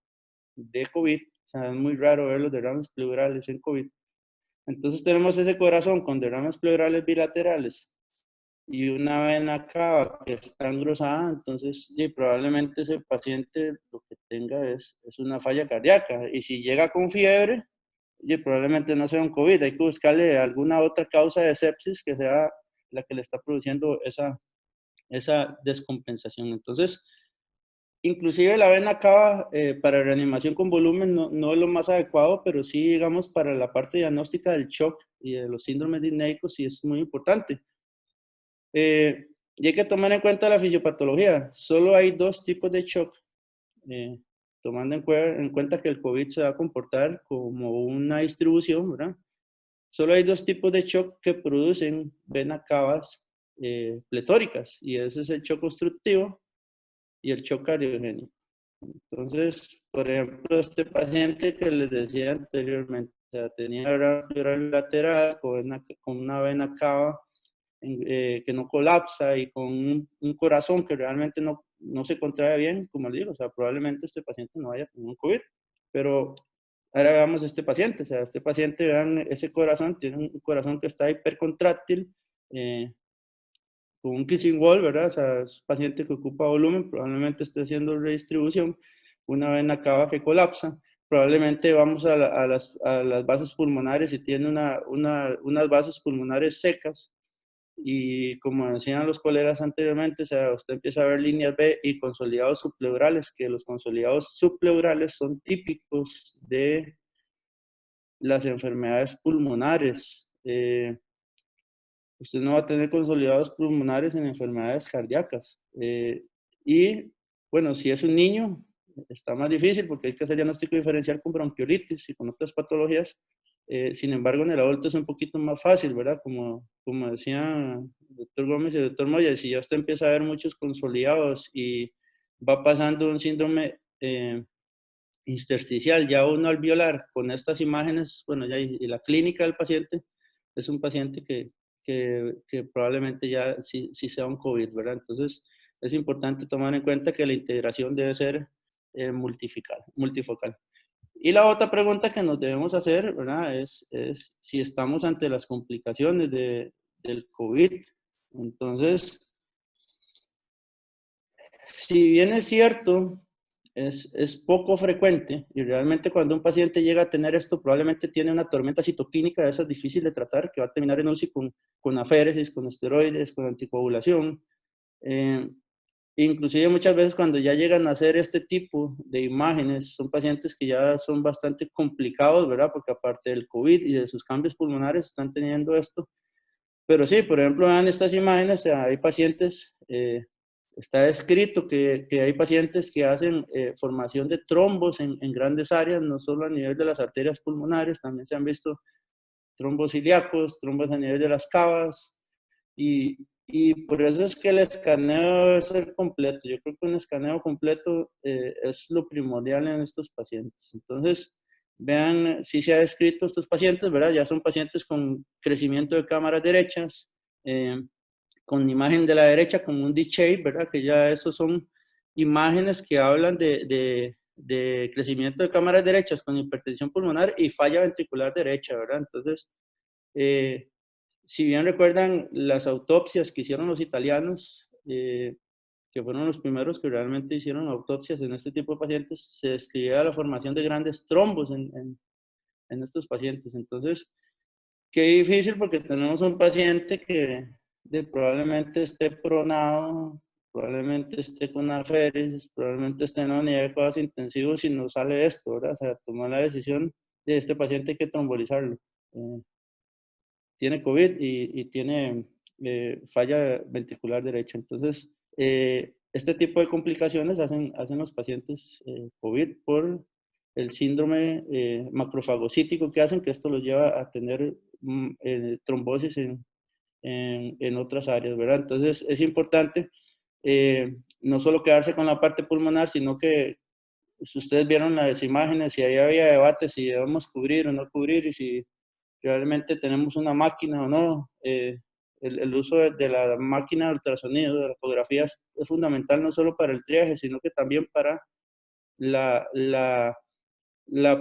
D: de COVID, o sea, es muy raro ver los derrames pleurales en COVID. Entonces tenemos ese corazón con derrames pleurales bilaterales y una vena cava que está engrosada, entonces probablemente ese paciente lo que tenga es una falla cardíaca. Y si llega con fiebre, probablemente no sea un COVID, hay que buscarle alguna otra causa de sepsis que sea la que le está produciendo esa descompensación. Entonces, inclusive la vena cava para reanimación con volumen no es lo más adecuado, pero sí, digamos, para la parte diagnóstica del shock y de los síndromes disneicos sí es muy importante. Y hay que tomar en cuenta la fisiopatología. Solo hay dos tipos de shock, tomando en cuenta que el COVID se va a comportar como una distribución, ¿verdad? Solo hay dos tipos de shock que producen venas cavas pletóricas, y ese es el shock obstructivo y el shock cardiogénico. Entonces, por ejemplo, este paciente que les decía anteriormente, o sea, tenía derrame pleural lateral con una vena cava que no colapsa y con un corazón que realmente no se contrae bien, como les digo, o sea, probablemente este paciente no vaya con un COVID. Pero ahora veamos este paciente, o sea, este paciente, vean ese corazón, tiene un corazón que está hipercontráctil, con un kissing wall, ¿verdad? O sea, es un paciente que ocupa volumen, probablemente esté haciendo redistribución, una vena cava que colapsa, probablemente vamos a las vasos pulmonares y tiene unas vasos pulmonares secas, y como decían los colegas anteriormente, o sea, usted empieza a ver líneas B y consolidados subpleurales, que los consolidados subpleurales son típicos de las enfermedades pulmonares. Usted no va a tener consolidados pulmonares en enfermedades cardíacas. Y bueno, si es un niño, está más difícil porque hay que hacer diagnóstico diferencial con bronquiolitis y con otras patologías. Sin embargo, en el adulto es un poquito más fácil, ¿verdad? Como decía el doctor Gómez y el doctor Moya, si ya usted empieza a ver muchos consolidados y va pasando un síndrome intersticial, ya uno al violar con estas imágenes, bueno, ya y la clínica del paciente, es un paciente que que probablemente ya sí sea un COVID, ¿verdad? Entonces, es importante tomar en cuenta que la integración debe ser multifocal. Y la otra pregunta que nos debemos hacer, ¿verdad? Es si estamos ante las complicaciones del COVID. Entonces, si bien es cierto, es poco frecuente, y realmente cuando un paciente llega a tener esto, probablemente tiene una tormenta citoquímica de esas difícil de tratar, que va a terminar en UCI con aféresis, con esteroides, con anticoagulación. Inclusive muchas veces cuando ya llegan a hacer este tipo de imágenes, son pacientes que ya son bastante complicados, ¿verdad? Porque aparte del COVID y de sus cambios pulmonares están teniendo esto. Pero sí, por ejemplo, vean estas imágenes, hay pacientes, está escrito que hay pacientes que hacen formación de trombos en grandes áreas, no solo a nivel de las arterias pulmonares, también se han visto trombos ilíacos, trombos a nivel de las cavas, y por eso es que el escaneo debe ser completo. Yo creo que un escaneo completo es lo primordial en estos pacientes. Entonces, vean si se ha descrito estos pacientes, ¿verdad? Ya son pacientes con crecimiento de cámaras derechas, con imagen de la derecha como un D-shape, ¿verdad? Que ya esos son imágenes que hablan de crecimiento de cámaras derechas con hipertensión pulmonar y falla ventricular derecha, ¿verdad? Entonces, si bien recuerdan las autopsias que hicieron los italianos, que fueron los primeros que realmente hicieron autopsias en este tipo de pacientes, se describía la formación de grandes trombos en estos pacientes. Entonces, qué difícil porque tenemos un paciente que probablemente esté pronado, probablemente esté con aféresis, probablemente esté en una unidad de cuidados intensivos y no sale esto, ¿verdad? O sea, tomar la decisión de este paciente hay que trombolizarlo. Tiene COVID y tiene falla ventricular derecha. Entonces, este tipo de complicaciones hacen los pacientes COVID por el síndrome macrofagocítico que hacen, que esto los lleva a tener trombosis en otras áreas, ¿verdad? Entonces, es importante no solo quedarse con la parte pulmonar, sino que si ustedes vieron las imágenes, si ahí había debate si debemos cubrir o no cubrir y si realmente tenemos una máquina o no. El uso de la máquina de ultrasonido, de la ecografía, es fundamental no solo para el triaje, sino que también para la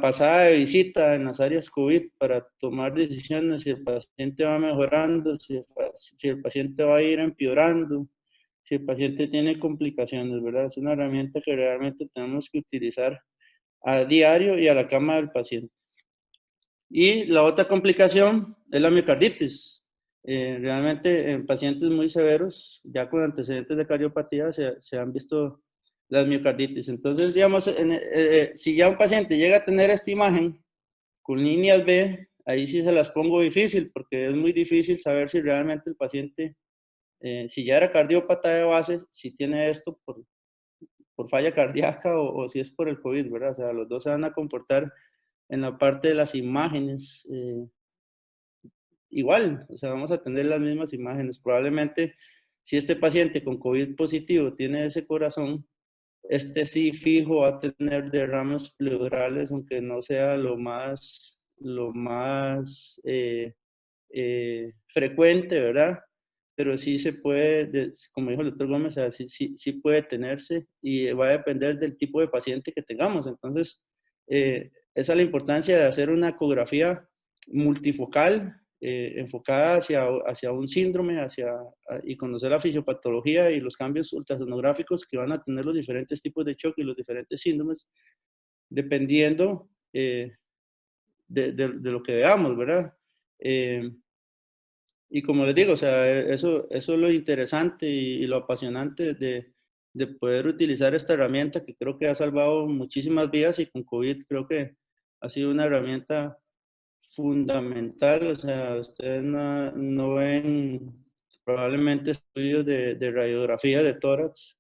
D: pasada de visita en las áreas COVID para tomar decisiones si el paciente va mejorando, si el paciente va a ir empeorando, si el paciente tiene complicaciones, ¿verdad? Es una herramienta que realmente tenemos que utilizar a diario y a la cama del paciente. Y la otra complicación es la miocarditis. Realmente en pacientes muy severos, ya con antecedentes de cardiopatía, se han visto las miocarditis. Entonces, digamos, si ya un paciente llega a tener esta imagen con líneas B, ahí sí se las pongo difícil, porque es muy difícil saber si realmente el paciente, si ya era cardiópata de base, si tiene esto por falla cardíaca o si es por el COVID, ¿verdad? O sea, los dos se van a comportar en la parte de las imágenes, igual, o sea, vamos a tener las mismas imágenes. Probablemente, si este paciente con COVID positivo tiene ese corazón, este sí fijo va a tener derrames pleurales, aunque no sea lo más frecuente, ¿verdad? Pero sí se puede, como dijo el doctor Gómez, o sea, sí puede tenerse y va a depender del tipo de paciente que tengamos. Entonces, esa es la importancia de hacer una ecografía multifocal, enfocada hacia un síndrome, y conocer la fisiopatología y los cambios ultrasonográficos que van a tener los diferentes tipos de choque y los diferentes síndromes, dependiendo de lo que veamos, ¿verdad? Y como les digo, o sea, eso es lo interesante y lo apasionante de poder utilizar esta herramienta que creo que ha salvado muchísimas vidas y con COVID creo que ha sido una herramienta fundamental. O sea, ustedes no ven probablemente estudios de radiografía de tórax,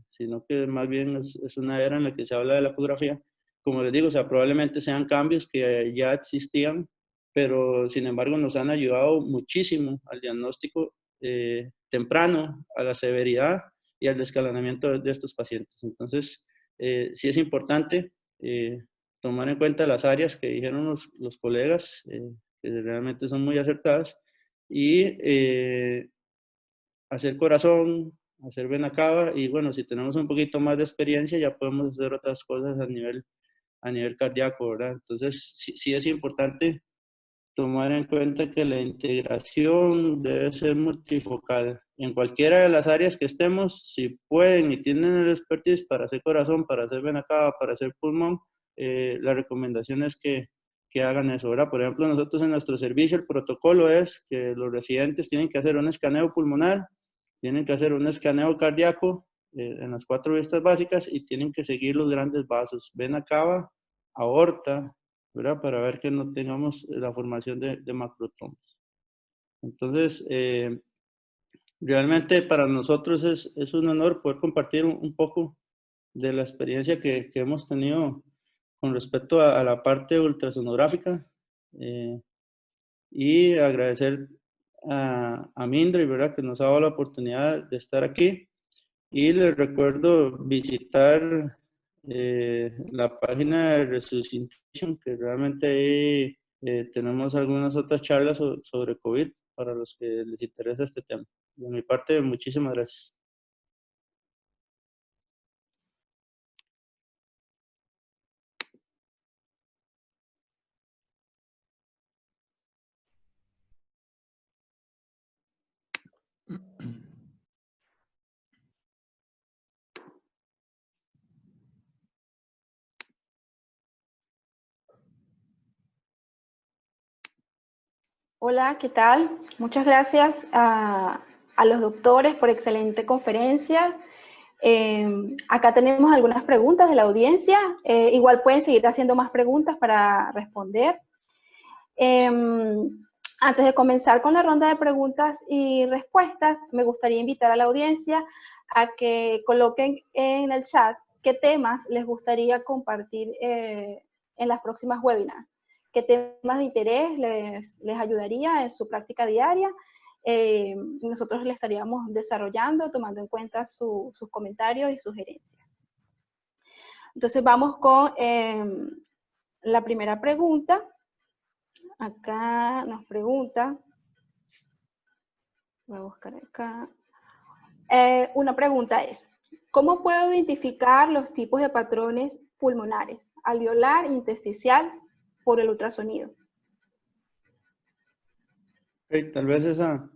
D: sino que más bien es una era en la que se habla de la ecografía. Como les digo, o sea, probablemente sean cambios que ya existían, pero sin embargo nos han ayudado muchísimo al diagnóstico temprano, a la severidad y al escalonamiento de estos pacientes. Entonces, sí es importante tomar en cuenta las áreas que dijeron los colegas, que realmente son muy acertadas, y hacer corazón, hacer vena cava, y bueno, si tenemos un poquito más de experiencia ya podemos hacer otras cosas a nivel cardíaco, ¿verdad? Entonces sí es importante tomar en cuenta que la integración debe ser multifocal. En cualquiera de las áreas que estemos, si pueden y tienen el expertise para hacer corazón, para hacer vena cava, para hacer pulmón, la recomendación es que hagan eso, ¿verdad? Por ejemplo, nosotros en nuestro servicio el protocolo es que los residentes tienen que hacer un escaneo pulmonar, tienen que hacer un escaneo cardíaco en las 4 vistas básicas y tienen que seguir los grandes vasos, vena cava, aorta, ¿verdad? Para ver que no tengamos la formación de macrotrombos. Entonces, realmente para nosotros es un honor poder compartir un poco de la experiencia que hemos tenido con respecto a la parte ultrasonográfica y agradecer a Mindre, ¿verdad? Que nos ha dado la oportunidad de estar aquí. Y les recuerdo visitar la página de Resuscitation, que realmente ahí tenemos algunas otras charlas sobre COVID para los que les interesa este tema. De mi parte, muchísimas gracias.
A: Hola, ¿qué tal? Muchas gracias a los doctores por excelente conferencia. Acá tenemos algunas preguntas de la audiencia. Igual pueden seguir haciendo más preguntas para responder. Antes de comenzar con la ronda de preguntas y respuestas, me gustaría invitar a la audiencia a que coloquen en el chat qué temas les gustaría compartir en las próximas webinars, qué temas de interés les ayudaría en su práctica diaria. Y nosotros le estaríamos desarrollando, tomando en cuenta sus comentarios y sugerencias. Entonces vamos con la primera pregunta. Acá nos pregunta, voy a buscar acá. Una pregunta es, ¿cómo puedo identificar los tipos de patrones pulmonares, alveolar, intersticial, por el ultrasonido?
D: Okay, tal vez esa...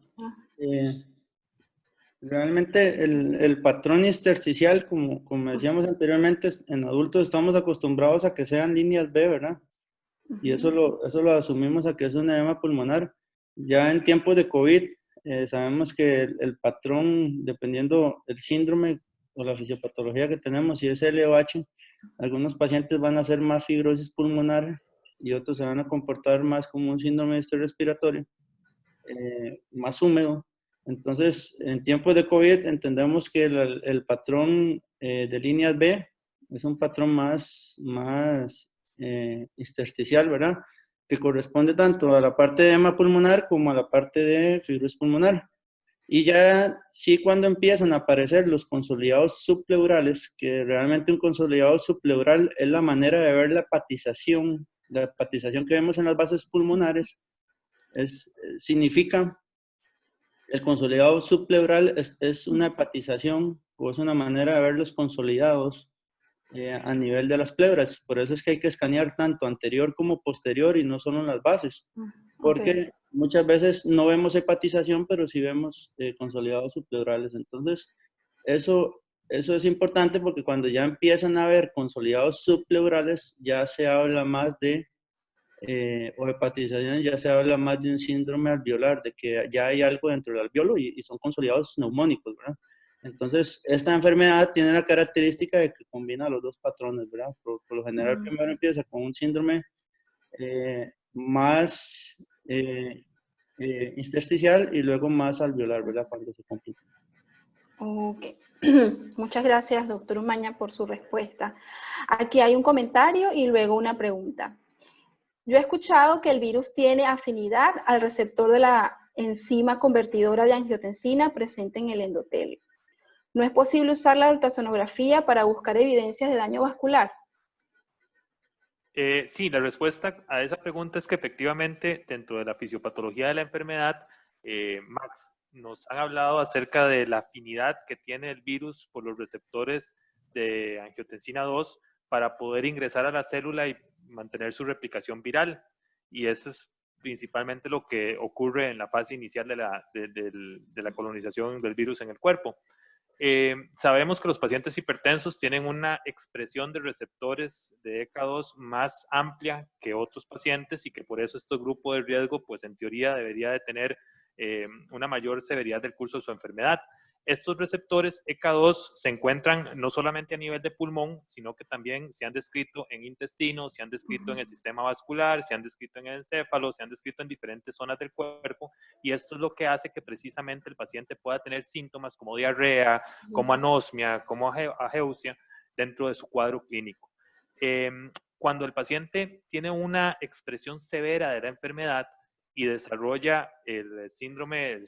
D: realmente el patrón intersticial, como decíamos anteriormente, en adultos estamos acostumbrados a que sean líneas B, ¿verdad? Y eso lo asumimos a que es un edema pulmonar. Ya en tiempos de COVID, sabemos que el patrón, dependiendo del síndrome o la fisiopatología que tenemos, si es L o H, algunos pacientes van a hacer más fibrosis pulmonar y otros se van a comportar más como un síndrome de estrés respiratorio, más húmedo. Entonces, en tiempos de COVID entendemos que el patrón de líneas B es un patrón más intersticial, ¿verdad? Que corresponde tanto a la parte de edema pulmonar como a la parte de fibrosis pulmonar. Y ya sí cuando empiezan a aparecer los consolidados subpleurales, que realmente un consolidado subpleural es la manera de ver la hepatización que vemos en las bases pulmonares, significa, el consolidado subpleural es una hepatización o es una manera de ver los consolidados a nivel de las pleuras. Por eso es que hay que escanear tanto anterior como posterior y no solo en las bases. Porque muchas veces no vemos hepatización, pero sí vemos consolidados subpleurales. Entonces, eso es importante porque cuando ya empiezan a haber consolidados subpleurales, ya se habla más de, o hepatización, ya se habla más de un síndrome alveolar, de que ya hay algo dentro del alveolo y son consolidados neumónicos, ¿verdad? Entonces, esta enfermedad tiene la característica de que combina los dos patrones, ¿verdad? Por lo general, primero empieza con un síndrome más intersticial y luego más alveolar, ¿verdad? Cuando se complica.
A: Ok. Muchas gracias, doctor Umaña, por su respuesta. Aquí hay un comentario y luego una pregunta. Yo he escuchado que el virus tiene afinidad al receptor de la enzima convertidora de angiotensina presente en el endotelio. ¿No es posible usar la ultrasonografía para buscar evidencias de daño vascular?
B: Sí, la respuesta a esa pregunta es que efectivamente dentro de la fisiopatología de la enfermedad Max, nos han hablado acerca de la afinidad que tiene el virus por los receptores de angiotensina 2 para poder ingresar a la célula y mantener su replicación viral. Y eso es principalmente lo que ocurre en la fase inicial de la colonización del virus en el cuerpo. Sabemos que los pacientes hipertensos tienen una expresión de receptores de ECA2 más amplia que otros pacientes y que por eso este grupo de riesgo, pues en teoría debería de tener una mayor severidad del curso de su enfermedad. Estos receptores ECA2 se encuentran no solamente a nivel de pulmón, sino que también se han descrito en intestino, se han descrito en el sistema vascular, se han descrito en el encéfalo, se han descrito en diferentes zonas del cuerpo, y esto es lo que hace que precisamente el paciente pueda tener síntomas como diarrea, como anosmia, como ageusia dentro de su cuadro clínico. Cuando el paciente tiene una expresión severa de la enfermedad y desarrolla el síndrome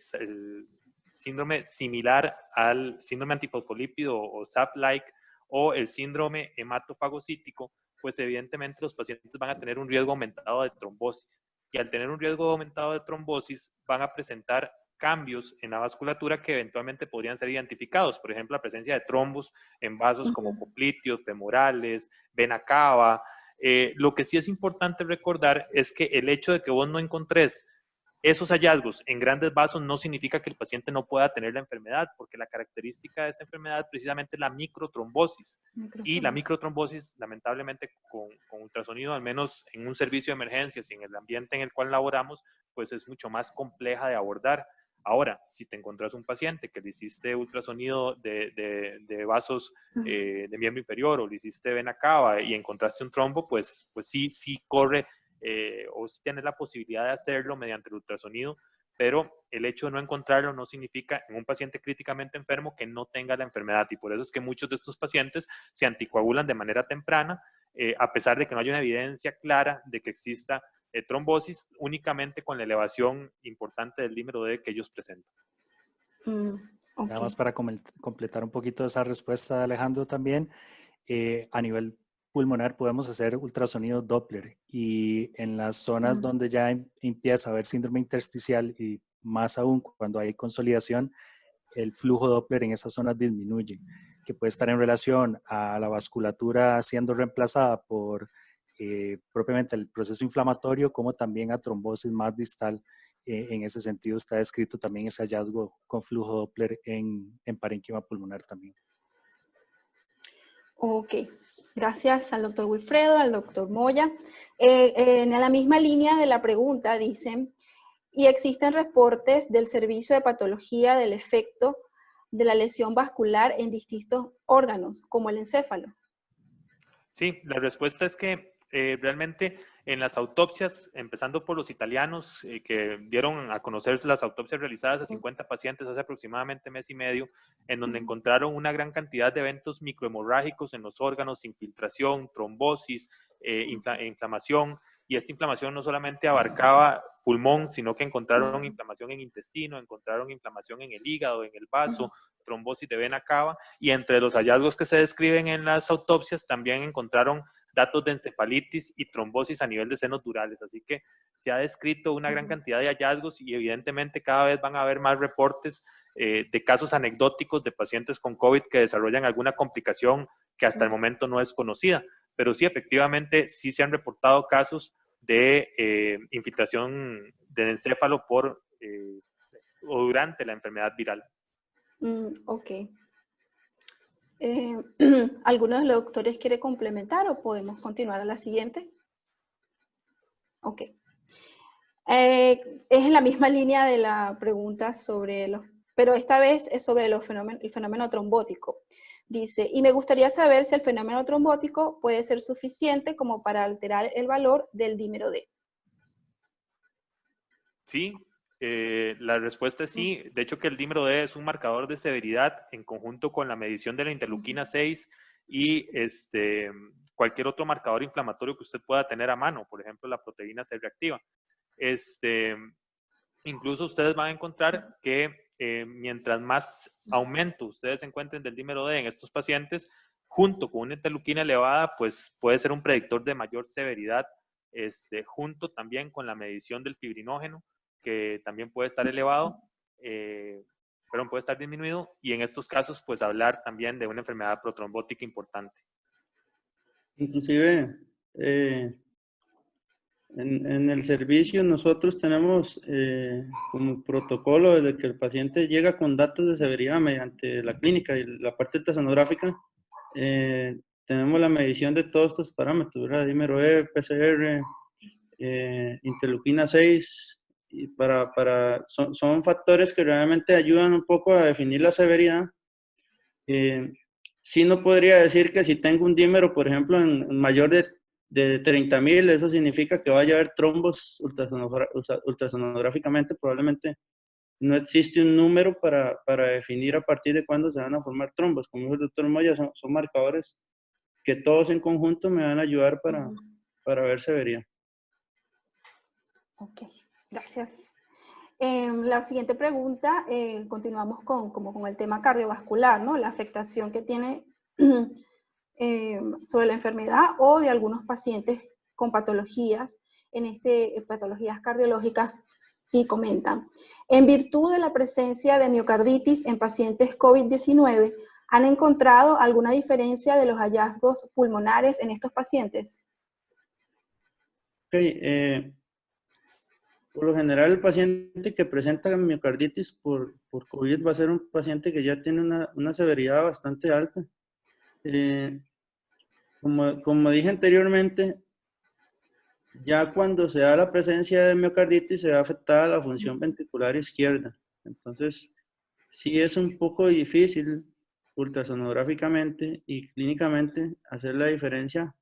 B: similar al síndrome antifosfolípido o SAP-like o el síndrome hematofagocítico, pues evidentemente los pacientes van a tener un riesgo aumentado de trombosis. Y al tener un riesgo aumentado de trombosis, van a presentar cambios en la vasculatura que eventualmente podrían ser identificados. Por ejemplo, la presencia de trombos en vasos como popliteos, femorales, vena cava. Lo que sí es importante recordar es que el hecho de que vos no encontres esos hallazgos en grandes vasos no significa que el paciente no pueda tener la enfermedad, porque la característica de esta enfermedad precisamente es la microtrombosis. Y la microtrombosis, lamentablemente, con ultrasonido, al menos en un servicio de emergencias y en el ambiente en el cual laboramos, pues es mucho más compleja de abordar. Ahora, si te encontrás un paciente que le hiciste ultrasonido de vasos de miembro inferior o le hiciste vena cava y encontraste un trombo, pues sí corre o si tienes la posibilidad de hacerlo mediante el ultrasonido, pero el hecho de no encontrarlo no significa en un paciente críticamente enfermo que no tenga la enfermedad, y por eso es que muchos de estos pacientes se anticoagulan de manera temprana, a pesar de que no hay una evidencia clara de que exista trombosis, únicamente con la elevación importante del dímero D que ellos presentan.
C: Okay. Nada más para completar un poquito esa respuesta de Alejandro también, a nivel pulmonar podemos hacer ultrasonido Doppler, y en las zonas donde ya empieza a haber síndrome intersticial y más aún cuando hay consolidación, el flujo Doppler en esas zonas disminuye, que puede estar en relación a la vasculatura siendo reemplazada por propiamente el proceso inflamatorio, como también a trombosis más distal. En ese sentido está descrito también ese hallazgo con flujo Doppler en parénquima pulmonar también.
A: Ok, gracias al doctor Wilfredo, al doctor Moya. En la misma línea de la pregunta dicen, ¿y existen reportes del servicio de patología del efecto de la lesión vascular en distintos órganos, como el encéfalo?
B: Sí, la respuesta es que realmente en las autopsias, empezando por los italianos, que dieron a conocer las autopsias realizadas a 50 pacientes hace aproximadamente mes y medio, en donde encontraron una gran cantidad de eventos microhemorrágicos en los órganos, infiltración, trombosis, inflamación, y esta inflamación no solamente abarcaba pulmón, sino que encontraron inflamación en intestino, encontraron inflamación en el hígado, en el vaso, trombosis de vena cava, y entre los hallazgos que se describen en las autopsias también encontraron datos de encefalitis y trombosis a nivel de senos durales. Así que se ha descrito una gran cantidad de hallazgos y evidentemente cada vez van a haber más reportes de casos anecdóticos de pacientes con COVID que desarrollan alguna complicación que hasta el momento no es conocida. Pero sí, efectivamente, sí se han reportado casos de infiltración del encéfalo por o durante la enfermedad viral.
A: Ok. ¿Alguno de los doctores quiere complementar o podemos continuar a la siguiente? Ok. Es en la misma línea de la pregunta sobre los, pero esta vez es sobre el fenómeno trombótico. Dice, y me gustaría saber si el fenómeno trombótico puede ser suficiente como para alterar el valor del dímero D.
B: Sí, la respuesta es sí. De hecho, que el dímero D es un marcador de severidad en conjunto con la medición de la interleuquina 6 y cualquier otro marcador inflamatorio que usted pueda tener a mano, por ejemplo, la proteína C reactiva. Incluso ustedes van a encontrar que mientras más aumento ustedes encuentren del dímero D en estos pacientes, junto con una interleuquina elevada, pues puede ser un predictor de mayor severidad, junto también con la medición del fibrinógeno, que también puede estar elevado, pero puede estar disminuido, y en estos casos, pues hablar también de una enfermedad protrombótica importante.
D: Inclusive, en el servicio nosotros tenemos como protocolo desde que el paciente llega con datos de severidad mediante la clínica y la parte ultrasonográfica, tenemos la medición de todos estos parámetros, ¿verdad? Dímero E, PCR, interleuquina 6, y son factores que realmente ayudan un poco a definir la severidad. Sí, no podría decir que si tengo un dímero, por ejemplo, en mayor de 30.000, eso significa que vaya a haber trombos ultrasonográficamente. Probablemente no existe un número para definir a partir de cuándo se van a formar trombos. Como dijo el doctor Moya, son marcadores que todos en conjunto me van a ayudar para ver severidad.
A: Ok, gracias. La siguiente pregunta, continuamos con el tema cardiovascular, ¿no? La afectación que tiene sobre la enfermedad o de algunos pacientes con patologías, patologías cardiológicas, y comentan: en virtud de la presencia de miocarditis en pacientes COVID-19, ¿han encontrado alguna diferencia de los hallazgos pulmonares en estos pacientes?
D: Ok, por lo general, el paciente que presenta miocarditis por COVID va a ser un paciente que ya tiene una severidad bastante alta. Como dije anteriormente, ya cuando se da la presencia de miocarditis se ve afectada la función ventricular izquierda. Entonces, sí es un poco difícil ultrasonográficamente y clínicamente hacer la diferencia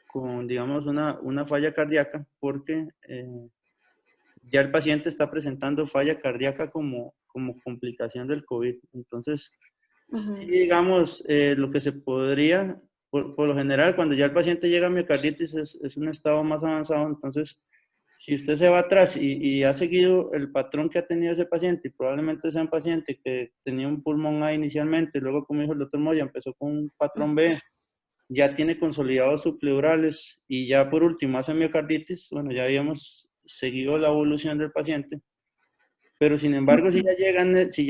D: con, digamos, una falla cardíaca, porque ya el paciente está presentando falla cardíaca como complicación del COVID. Entonces, sí, digamos, lo que se podría, por lo general, cuando ya el paciente llega a miocarditis es un estado más avanzado. Entonces, si usted se va atrás y ha seguido el patrón que ha tenido ese paciente, y probablemente sea un paciente que tenía un pulmón A inicialmente, luego, como dijo el doctor Moya, empezó con un patrón B, ya tiene consolidados subpleurales y ya por último hace miocarditis, bueno, ya habíamos seguido la evolución del paciente. Pero sin embargo, si ya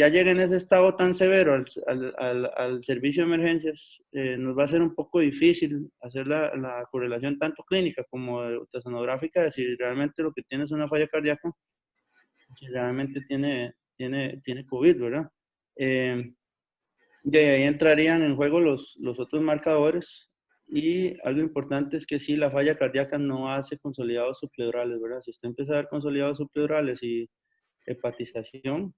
D: llega en ese estado tan severo al servicio de emergencias, nos va a ser un poco difícil hacer la correlación tanto clínica como ultrasonográfica de si realmente lo que tiene es una falla cardíaca, si realmente tiene COVID, ¿verdad? Y ahí entrarían en juego los otros marcadores. Y algo importante es que sí, la falla cardíaca no hace consolidados subpleurales, ¿verdad? Si usted empieza a ver consolidados subpleurales y hepatización,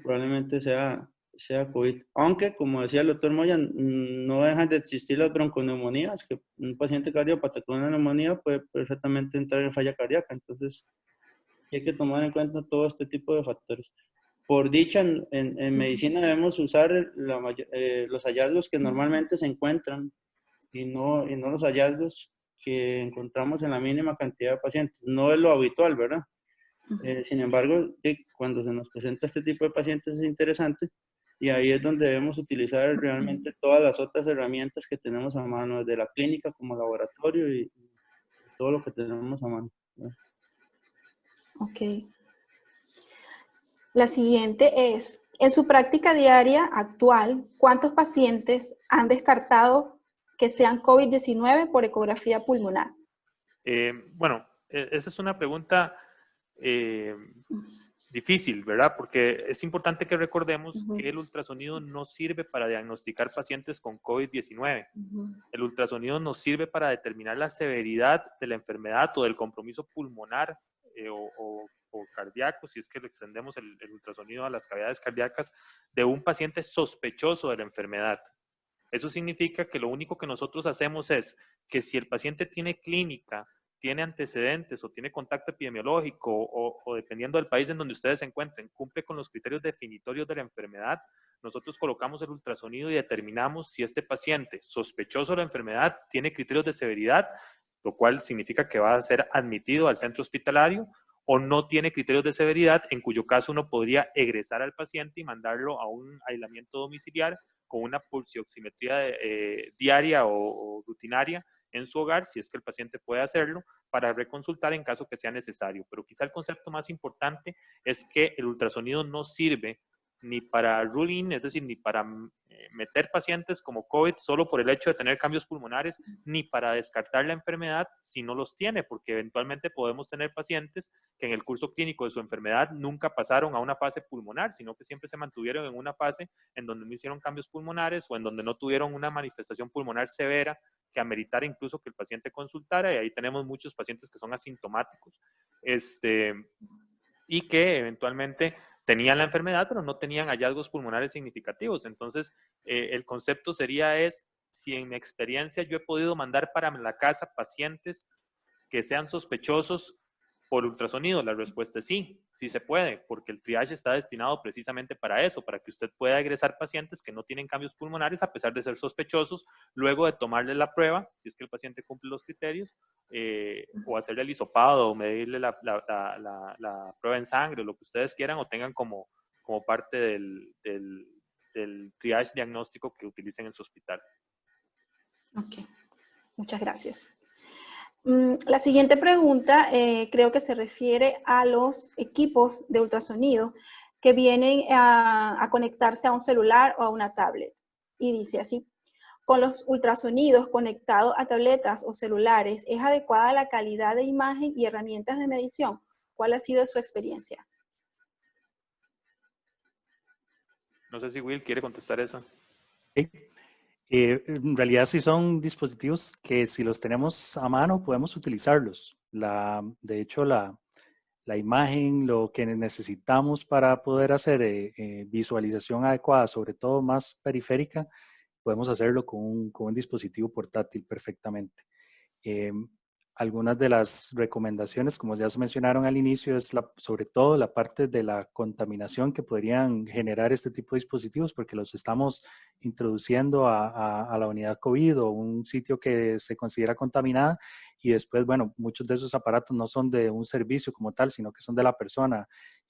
D: probablemente sea COVID. Aunque, como decía el doctor Moya, no dejan de existir las bronconeumonías, que un paciente cardiópata con una neumonía puede perfectamente entrar en falla cardíaca. Entonces, hay que tomar en cuenta todo este tipo de factores. Por dicha, en medicina debemos usar los hallazgos que normalmente se encuentran y no los hallazgos que encontramos en la mínima cantidad de pacientes. No es lo habitual, ¿verdad? Sin embargo, cuando se nos presenta este tipo de pacientes es interesante, y ahí es donde debemos utilizar realmente todas las otras herramientas que tenemos a mano, desde la clínica como laboratorio y todo lo que tenemos a mano, ¿verdad?
A: Ok. La siguiente es: en su práctica diaria actual, ¿cuántos pacientes han descartado que sean COVID-19 por ecografía pulmonar?
B: Bueno, esa es una pregunta difícil, ¿verdad? Porque es importante que recordemos que el ultrasonido no sirve para diagnosticar pacientes con COVID-19. El ultrasonido nos sirve para determinar la severidad de la enfermedad o del compromiso pulmonar o cardíaco, si es que le extendemos el ultrasonido a las cavidades cardíacas de un paciente sospechoso de la enfermedad. Eso significa que lo único que nosotros hacemos es que si el paciente tiene clínica, tiene antecedentes o tiene contacto epidemiológico o dependiendo del país en donde ustedes se encuentren, cumple con los criterios definitorios de la enfermedad, nosotros colocamos el ultrasonido y determinamos si este paciente sospechoso de la enfermedad tiene criterios de severidad, lo cual significa que va a ser admitido al centro hospitalario, o no tiene criterios de severidad, en cuyo caso uno podría egresar al paciente y mandarlo a un aislamiento domiciliar con una pulsioximetría diaria o rutinaria en su hogar, si es que el paciente puede hacerlo, para reconsultar en caso que sea necesario. Pero quizá el concepto más importante es que el ultrasonido no sirve ni para rule-in, es decir, ni para meter pacientes como COVID solo por el hecho de tener cambios pulmonares, ni para descartar la enfermedad si no los tiene, porque eventualmente podemos tener pacientes que en el curso clínico de su enfermedad nunca pasaron a una fase pulmonar, sino que siempre se mantuvieron en una fase en donde no hicieron cambios pulmonares o en donde no tuvieron una manifestación pulmonar severa que ameritara incluso que el paciente consultara, y ahí tenemos muchos pacientes que son asintomáticos y que eventualmente tenían la enfermedad, pero no tenían hallazgos pulmonares significativos. Entonces, el concepto sería si en mi experiencia yo he podido mandar para la casa pacientes que sean sospechosos por ultrasonido, la respuesta es sí, sí se puede, porque el triage está destinado precisamente para eso, para que usted pueda egresar pacientes que no tienen cambios pulmonares a pesar de ser sospechosos, luego de tomarle la prueba, si es que el paciente cumple los criterios, o hacerle el hisopado, o medirle la prueba en sangre, lo que ustedes quieran, o tengan como parte del triage diagnóstico que utilicen en su hospital.
A: Ok, muchas gracias. La siguiente pregunta creo que se refiere a los equipos de ultrasonido que vienen a conectarse a un celular o a una tablet. Y dice así: con los ultrasonidos conectados a tabletas o celulares, ¿es adecuada la calidad de imagen y herramientas de medición? ¿Cuál ha sido su experiencia?
B: No sé si Will quiere contestar eso.
C: Sí. En realidad sí son dispositivos que si los tenemos a mano podemos utilizarlos. De hecho, la imagen, lo que necesitamos para poder hacer visualización adecuada, sobre todo más periférica, podemos hacerlo con un dispositivo portátil perfectamente. Algunas de las recomendaciones, como ya se mencionaron al inicio, es sobre todo la parte de la contaminación que podrían generar este tipo de dispositivos, porque los estamos introduciendo a la unidad COVID o un sitio que se considera contaminada, y después, bueno, muchos de esos aparatos no son de un servicio como tal, sino que son de la persona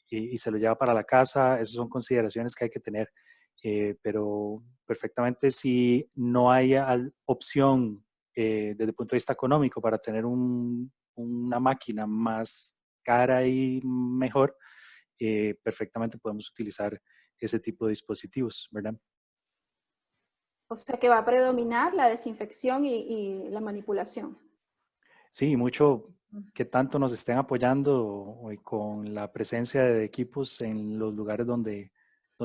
C: y se lo lleva para la casa. Esas son consideraciones que hay que tener. Pero perfectamente, si no hay opción desde el punto de vista económico para tener una máquina más cara y mejor, perfectamente podemos utilizar ese tipo de dispositivos, ¿verdad?
A: O sea que va a predominar la desinfección y la manipulación.
C: Sí, mucho que tanto nos estén apoyando hoy con la presencia de equipos en los lugares donde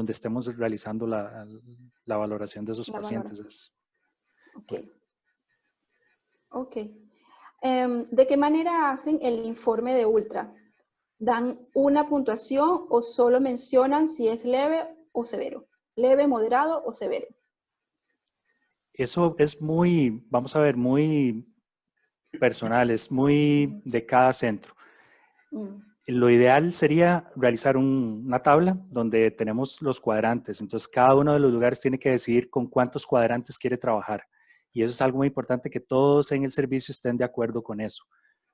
C: estemos realizando la valoración de esos pacientes.
A: Ok. Ok. ¿De qué manera hacen el informe de ultra? ¿Dan una puntuación o solo mencionan si es leve o severo? ¿Leve, moderado o severo?
C: Eso es muy, vamos a ver, muy personal, es muy de cada centro. Lo ideal sería realizar una tabla donde tenemos los cuadrantes. Entonces, cada uno de los lugares tiene que decidir con cuántos cuadrantes quiere trabajar. Y eso es algo muy importante, que todos en el servicio estén de acuerdo con eso.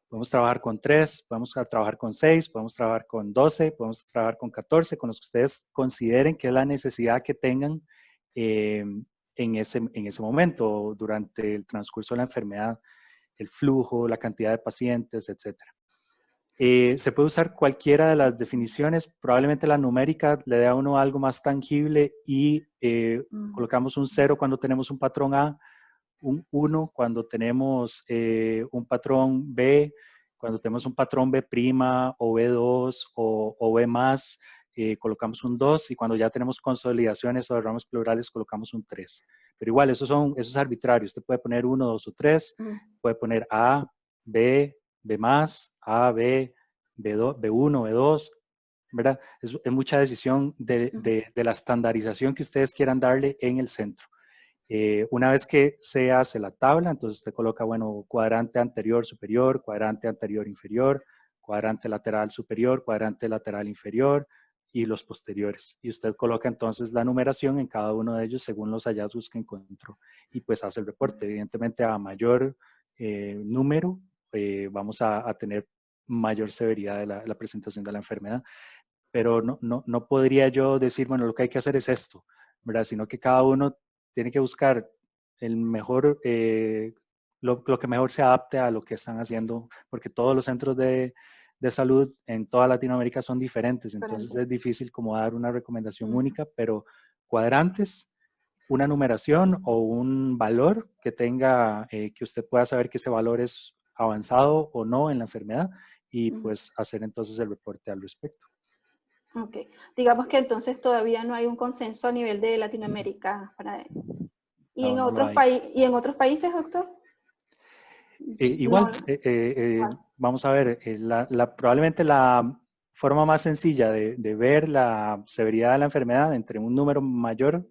C: Podemos trabajar con 3, podemos trabajar con 6, podemos trabajar con 12, podemos trabajar con 14, con los que ustedes consideren que es la necesidad que tengan en ese momento, durante el transcurso de la enfermedad, el flujo, la cantidad de pacientes, etcétera. Se puede usar cualquiera de las definiciones. Probablemente la numérica le dé a uno algo más tangible y colocamos un 0 cuando tenemos un patrón A, un 1 cuando tenemos un patrón B, cuando tenemos un patrón B' o B2 o B+, colocamos un 2, y cuando ya tenemos consolidaciones o derrames pleurales colocamos un 3. Pero igual, eso es arbitrario. Usted puede poner 1, 2 o 3, puede poner A, B, B+, A, B, B2, B1, B2, ¿verdad? Es mucha decisión de la estandarización que ustedes quieran darle en el centro. Una vez que se hace la tabla, entonces usted coloca, bueno, cuadrante anterior superior, cuadrante anterior inferior, cuadrante lateral superior, cuadrante lateral inferior y los posteriores. Y usted coloca entonces la numeración en cada uno de ellos según los hallazgos que encontró. Y pues hace el reporte. Evidentemente, a mayor número, vamos a tener mayor severidad de la presentación de la enfermedad. Pero no podría yo decir, bueno, lo que hay que hacer es esto, ¿verdad? Sino que cada uno tiene que buscar el mejor lo que mejor se adapte a lo que están haciendo, porque todos los centros de salud en toda Latinoamérica son diferentes, entonces es difícil como dar una recomendación única, pero cuadrantes, una numeración o un valor que tenga, que usted pueda saber que ese valor es avanzado o no en la enfermedad y pues hacer entonces el reporte al respecto.
A: Ok, digamos que entonces todavía no hay un consenso a nivel de Latinoamérica para... ¿Y,
C: No,
A: en
C: no lo
A: otros
C: hay.
A: ¿Y en otros países, doctor?
C: Igual, vamos a ver, probablemente la forma más sencilla de ver la severidad de la enfermedad entre un número mayor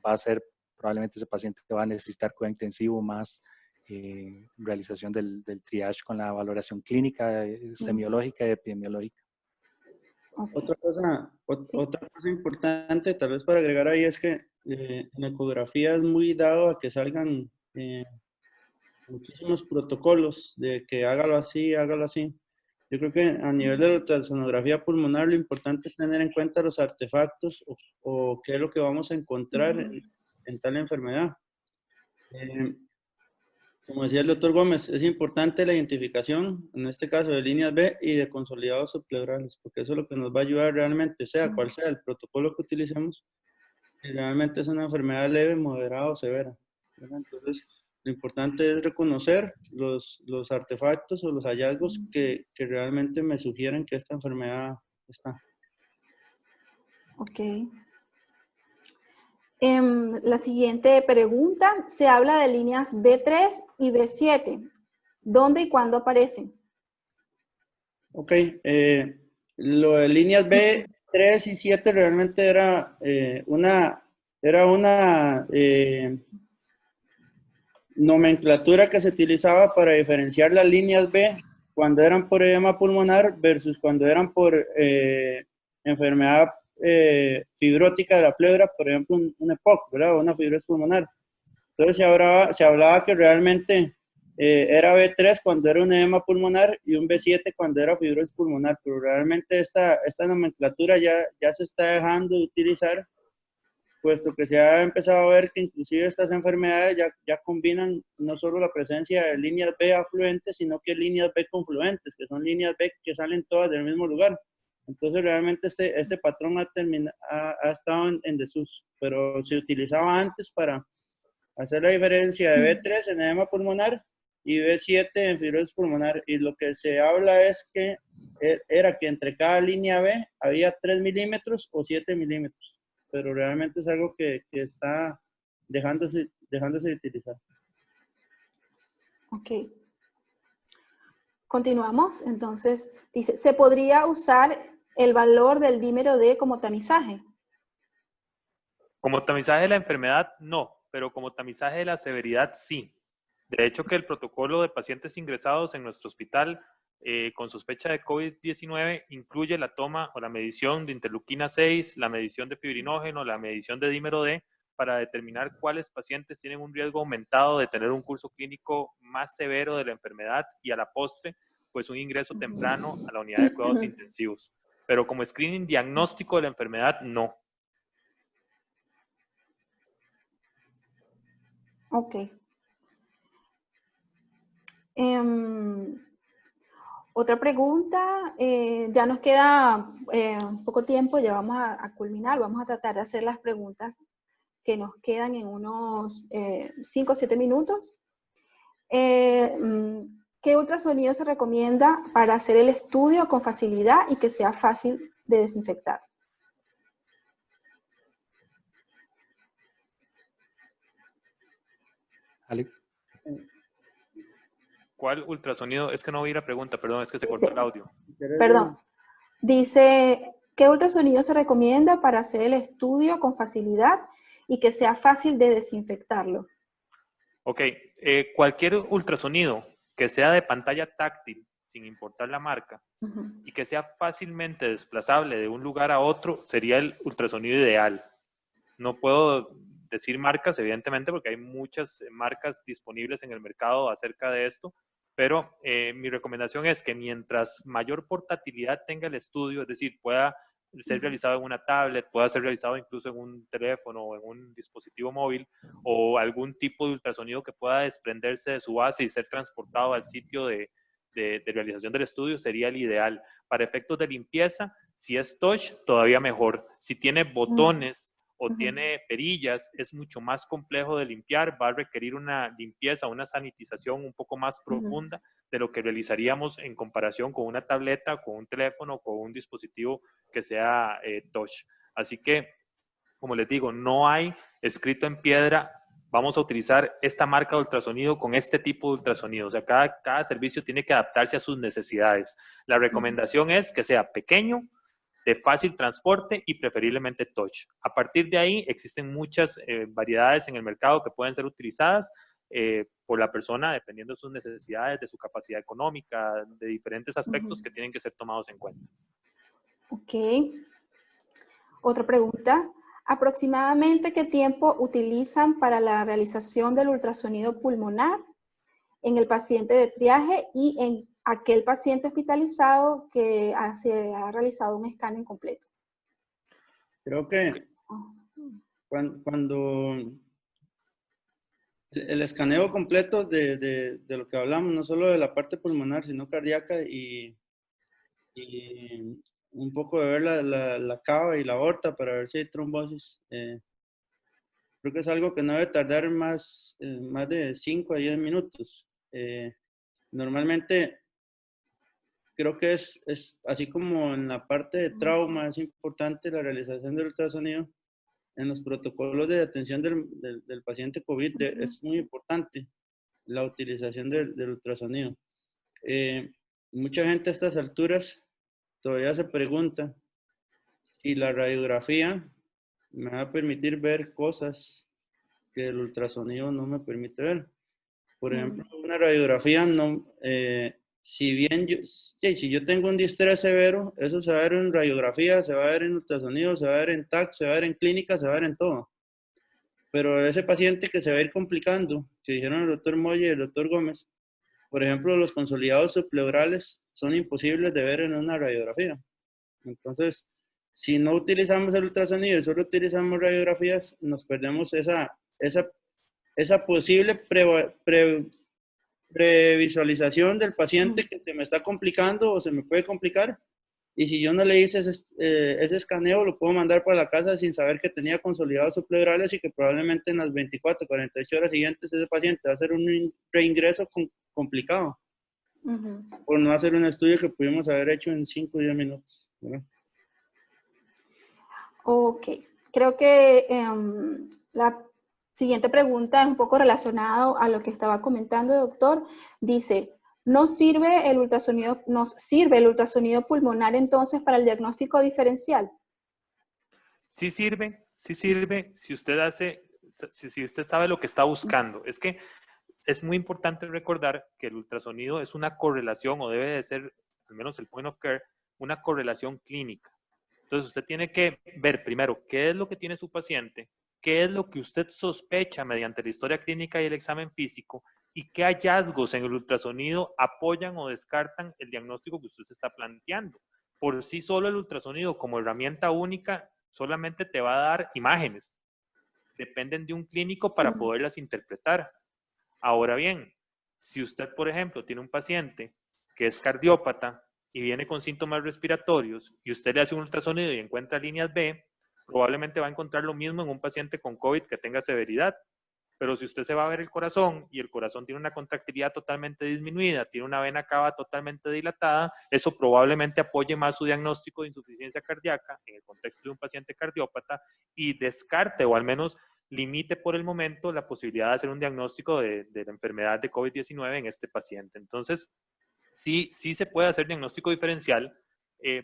C: va a ser probablemente ese paciente que va a necesitar cuidado intensivo más realización del triage con la valoración clínica, semiológica y epidemiológica.
D: Otra cosa importante, tal vez para agregar ahí, es que en ecografía es muy dado a que salgan muchísimos protocolos de que hágalo así, hágalo así. Yo creo que a nivel de la ultrasonografía pulmonar lo importante es tener en cuenta los artefactos o qué es lo que vamos a encontrar en tal enfermedad. Como decía el doctor Gómez, es importante la identificación, en este caso de líneas B y de consolidados subpleurales, porque eso es lo que nos va a ayudar realmente, sea cual sea el protocolo que utilicemos, si realmente es una enfermedad leve, moderada o severa, ¿verdad? Entonces, lo importante es reconocer los artefactos o los hallazgos que realmente me sugieren que esta enfermedad está.
A: Ok. La siguiente pregunta, se habla de líneas B3 y B7. ¿Dónde y cuándo aparecen?
D: Ok, lo de líneas B3 y 7 realmente era una nomenclatura que se utilizaba para diferenciar las líneas B cuando eran por edema pulmonar versus cuando eran por enfermedad fibrótica de la pleura, por ejemplo, un EPOC, ¿verdad? Una fibrosis pulmonar. Entonces se hablaba que realmente era B3 cuando era un edema pulmonar y un B7 cuando era fibrosis pulmonar, pero realmente esta nomenclatura ya se está dejando de utilizar, puesto que se ha empezado a ver que inclusive estas enfermedades ya combinan no solo la presencia de líneas B afluentes, sino que líneas B confluentes, que son líneas B que salen todas del mismo lugar. Entonces realmente este patrón ha estado en desuso, pero se utilizaba antes para hacer la diferencia de B3 en edema pulmonar y B7 en fibrosis pulmonar. Y lo que se habla es que era que entre cada línea B había 3 milímetros o 7 milímetros. Pero realmente es algo que está dejándose de utilizar.
A: Ok. Continuamos. Entonces, dice, ¿se podría usar el valor del dímero D como tamizaje?
B: Como tamizaje de la enfermedad, no, pero como tamizaje de la severidad, sí. De hecho, que el protocolo de pacientes ingresados en nuestro hospital con sospecha de COVID-19 incluye la toma o la medición de interleuquina 6, la medición de fibrinógeno, la medición de dímero D, para determinar cuáles pacientes tienen un riesgo aumentado de tener un curso clínico más severo de la enfermedad y a la postre, pues un ingreso temprano a la unidad de cuidados intensivos. Pero como screening diagnóstico de la enfermedad, no.
A: Ok. Otra pregunta, ya nos queda poco tiempo, ya vamos a culminar, vamos a tratar de hacer las preguntas que nos quedan en unos 5 o 7 minutos. ¿Qué ultrasonido se recomienda para hacer el estudio con facilidad y que sea fácil de desinfectar?
C: Ale.
B: ¿Cuál ultrasonido? Es que no oí la pregunta, perdón, es que se cortó el audio.
A: Perdón. Dice, ¿qué ultrasonido se recomienda para hacer el estudio con facilidad y que sea fácil de desinfectarlo?
B: Ok, cualquier ultrasonido que sea de pantalla táctil, sin importar la marca, y que sea fácilmente desplazable de un lugar a otro, sería el ultrasonido ideal. No puedo decir marcas, evidentemente, porque hay muchas marcas disponibles en el mercado acerca de esto, pero mi recomendación es que mientras mayor portabilidad tenga el estudio, es decir, pueda ser realizado en una tablet, pueda ser realizado incluso en un teléfono o en un dispositivo móvil, o algún tipo de ultrasonido que pueda desprenderse de su base y ser transportado al sitio de realización del estudio, sería el ideal. Para efectos de limpieza, si es touch, todavía mejor. Si tiene botones o tiene perillas, es mucho más complejo de limpiar, va a requerir una limpieza, una sanitización un poco más profunda de lo que realizaríamos en comparación con una tableta, con un teléfono, con un dispositivo que sea touch. Así que, como les digo, no hay escrito en piedra, vamos a utilizar esta marca de ultrasonido con este tipo de ultrasonido. O sea, cada servicio tiene que adaptarse a sus necesidades. La recomendación es que sea pequeño, de fácil transporte y preferiblemente touch. A partir de ahí existen muchas variedades en el mercado que pueden ser utilizadas por la persona dependiendo de sus necesidades, de su capacidad económica, de diferentes aspectos que tienen que ser tomados en cuenta.
A: Ok. Otra pregunta. ¿Aproximadamente qué tiempo utilizan para la realización del ultrasonido pulmonar en el paciente de triaje y en aquel paciente hospitalizado que se ha realizado un escáner completo?
D: Creo que cuando el escaneo completo de lo que hablamos, no solo de la parte pulmonar, sino cardíaca y un poco de ver la cava y la aorta para ver si hay trombosis. Creo que es algo que no debe tardar más de 5 a 10 minutos. Normalmente creo que es así como en la parte de trauma es importante la realización del ultrasonido. En los protocolos de atención del paciente COVID es muy importante la utilización del ultrasonido. Mucha gente a estas alturas todavía se pregunta si la radiografía me va a permitir ver cosas que el ultrasonido no me permite ver. Por ejemplo, una radiografía, no, si yo tengo un distrés severo, eso se va a ver en radiografía, se va a ver en ultrasonido, se va a ver en TAC, se va a ver en clínica, se va a ver en todo. Pero ese paciente que se va a ir complicando, que dijeron el doctor Molle y el doctor Gómez, por ejemplo, los consolidados subpleurales son imposibles de ver en una radiografía. Entonces, si no utilizamos el ultrasonido y solo utilizamos radiografías, nos perdemos esa posible previsualización del paciente que se me está complicando o se me puede complicar. Y si yo no le hice ese escaneo, lo puedo mandar para la casa sin saber que tenía consolidados subpleurales y que probablemente en las 24, 48 horas siguientes ese paciente va a hacer un reingreso complicado. Por no hacer un estudio que pudimos haber hecho en 5 o 10 minutos. ¿Verdad?
A: Ok. Creo que la siguiente pregunta es un poco relacionado a lo que estaba comentando, doctor. Dice, ¿nos sirve el ultrasonido pulmonar entonces para el diagnóstico diferencial?
B: Sí sirve si usted sabe lo que está buscando. Es que es muy importante recordar que el ultrasonido es una correlación, o debe de ser, al menos el point of care, una correlación clínica. Entonces usted tiene que ver primero qué es lo que tiene su paciente, qué es lo que usted sospecha mediante la historia clínica y el examen físico, y qué hallazgos en el ultrasonido apoyan o descartan el diagnóstico que usted se está planteando. Por sí solo el ultrasonido como herramienta única solamente te va a dar imágenes. Dependen de un clínico para poderlas interpretar. Ahora bien, si usted, por ejemplo, tiene un paciente que es cardiópata y viene con síntomas respiratorios y usted le hace un ultrasonido y encuentra líneas B, probablemente va a encontrar lo mismo en un paciente con COVID que tenga severidad. Pero si usted se va a ver el corazón y el corazón tiene una contractilidad totalmente disminuida, tiene una vena cava totalmente dilatada, eso probablemente apoye más su diagnóstico de insuficiencia cardíaca en el contexto de un paciente cardiópata y descarte o al menos limite por el momento la posibilidad de hacer un diagnóstico de la enfermedad de COVID-19 en este paciente. Entonces, sí se puede hacer diagnóstico diferencial,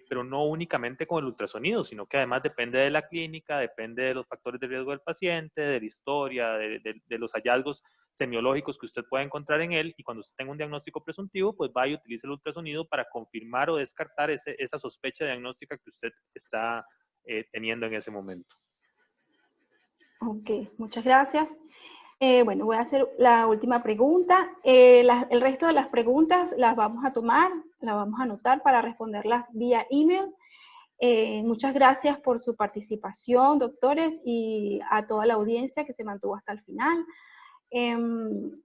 B: pero no únicamente con el ultrasonido, sino que además depende de la clínica, depende de los factores de riesgo del paciente, de la historia, de los hallazgos semiológicos que usted pueda encontrar en él, y cuando usted tenga un diagnóstico presuntivo, pues va y utilice el ultrasonido para confirmar o descartar esa sospecha diagnóstica que usted está teniendo en ese momento.
A: Ok, muchas gracias. Bueno, voy a hacer la última pregunta. El resto de las preguntas las vamos a tomar, las vamos a anotar para responderlas vía email. Muchas gracias por su participación, doctores, y a toda la audiencia que se mantuvo hasta el final.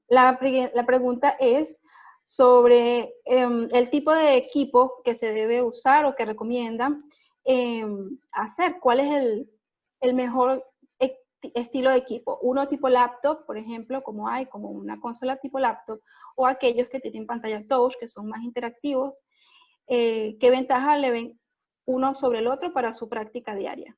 A: La pregunta es sobre el tipo de equipo que se debe usar o que recomiendan hacer. ¿Cuál es el mejor estilo de equipo? Uno tipo laptop, por ejemplo, como una consola tipo laptop, o aquellos que tienen pantalla touch, que son más interactivos. ¿Qué ventaja le ven uno sobre el otro para su práctica diaria?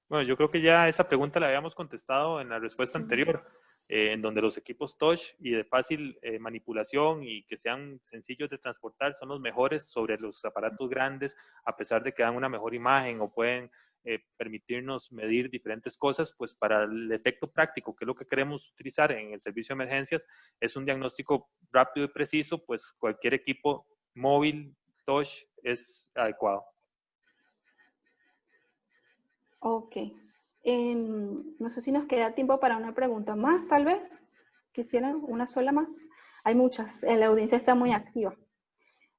B: Bueno, yo creo que ya esa pregunta la habíamos contestado en la respuesta anterior, en donde los equipos touch y de fácil manipulación y que sean sencillos de transportar son los mejores sobre los aparatos grandes, a pesar de que dan una mejor imagen o pueden permitirnos medir diferentes cosas, pues para el efecto práctico, que es lo que queremos utilizar en el servicio de emergencias, es un diagnóstico rápido y preciso, pues cualquier equipo móvil touch es adecuado.
A: Ok. No sé si nos queda tiempo para una pregunta más, tal vez. ¿Quisieran una sola más? Hay muchas. La audiencia está muy activa.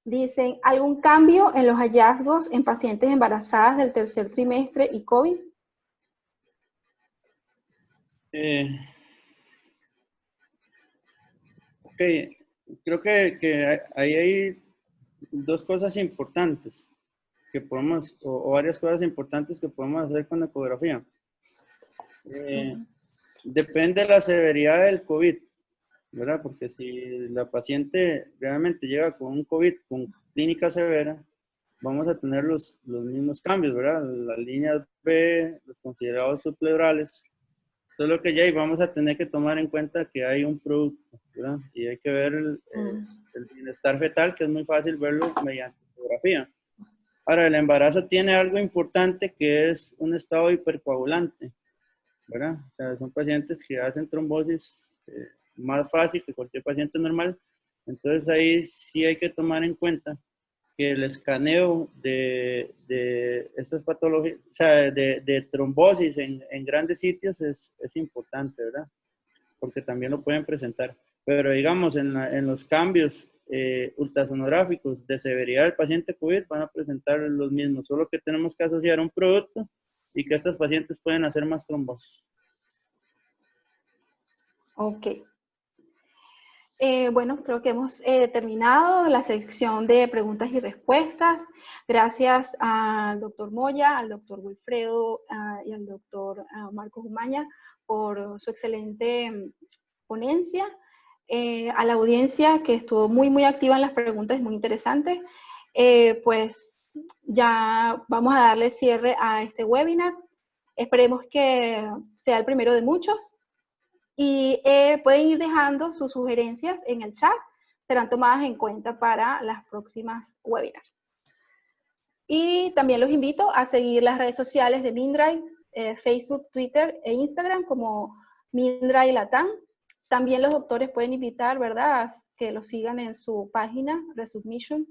A: Dicen, ¿algún cambio en los hallazgos en pacientes embarazadas del tercer trimestre y COVID?
D: Ok, creo que ahí hay dos cosas importantes que podemos, o varias cosas importantes que podemos hacer con la ecografía. Depende de la severidad del COVID, ¿verdad? Porque si la paciente realmente llega con un COVID con clínica severa, vamos a tener los mismos cambios, ¿verdad? Las líneas B, los considerados subpleurales. Solo que ya ahí vamos a tener que tomar en cuenta que hay un producto, ¿verdad? Y hay que ver el bienestar fetal, que es muy fácil verlo mediante ecografía. Ahora, el embarazo tiene algo importante que es un estado hipercoagulante, ¿verdad? O sea, son pacientes que hacen trombosis más fácil que cualquier paciente normal. Entonces ahí sí hay que tomar en cuenta que el escaneo de estas patologías, o sea, de trombosis en grandes sitios es importante, ¿verdad? Porque también lo pueden presentar. Pero digamos, en los cambios ultrasonográficos de severidad del paciente COVID van a presentar los mismos, solo que tenemos que asociar un producto y que estas pacientes pueden hacer más trombosis.
A: Ok. Bueno, creo que hemos terminado la sección de preguntas y respuestas. Gracias al doctor Moya, al doctor Wilfredo y al doctor Marcos Umaña por su excelente ponencia. A la audiencia que estuvo muy activa en las preguntas, muy interesantes. Pues ya vamos a darle cierre a este webinar. Esperemos que sea el primero de muchos. Y pueden ir dejando sus sugerencias en el chat, serán tomadas en cuenta para las próximas webinars. Y también los invito a seguir las redes sociales de Mindray, Facebook, Twitter e Instagram como Mindray Latam. También los doctores pueden invitar, ¿verdad?, a que los sigan en su página, Resubmission.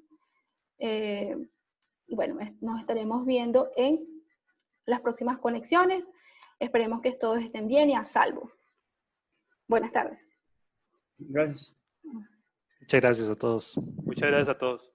A: Y bueno, nos estaremos viendo en las próximas conexiones. Esperemos que todos estén bien y a salvo. Buenas tardes.
D: Gracias.
C: Muchas gracias a todos.
B: Muchas gracias a todos.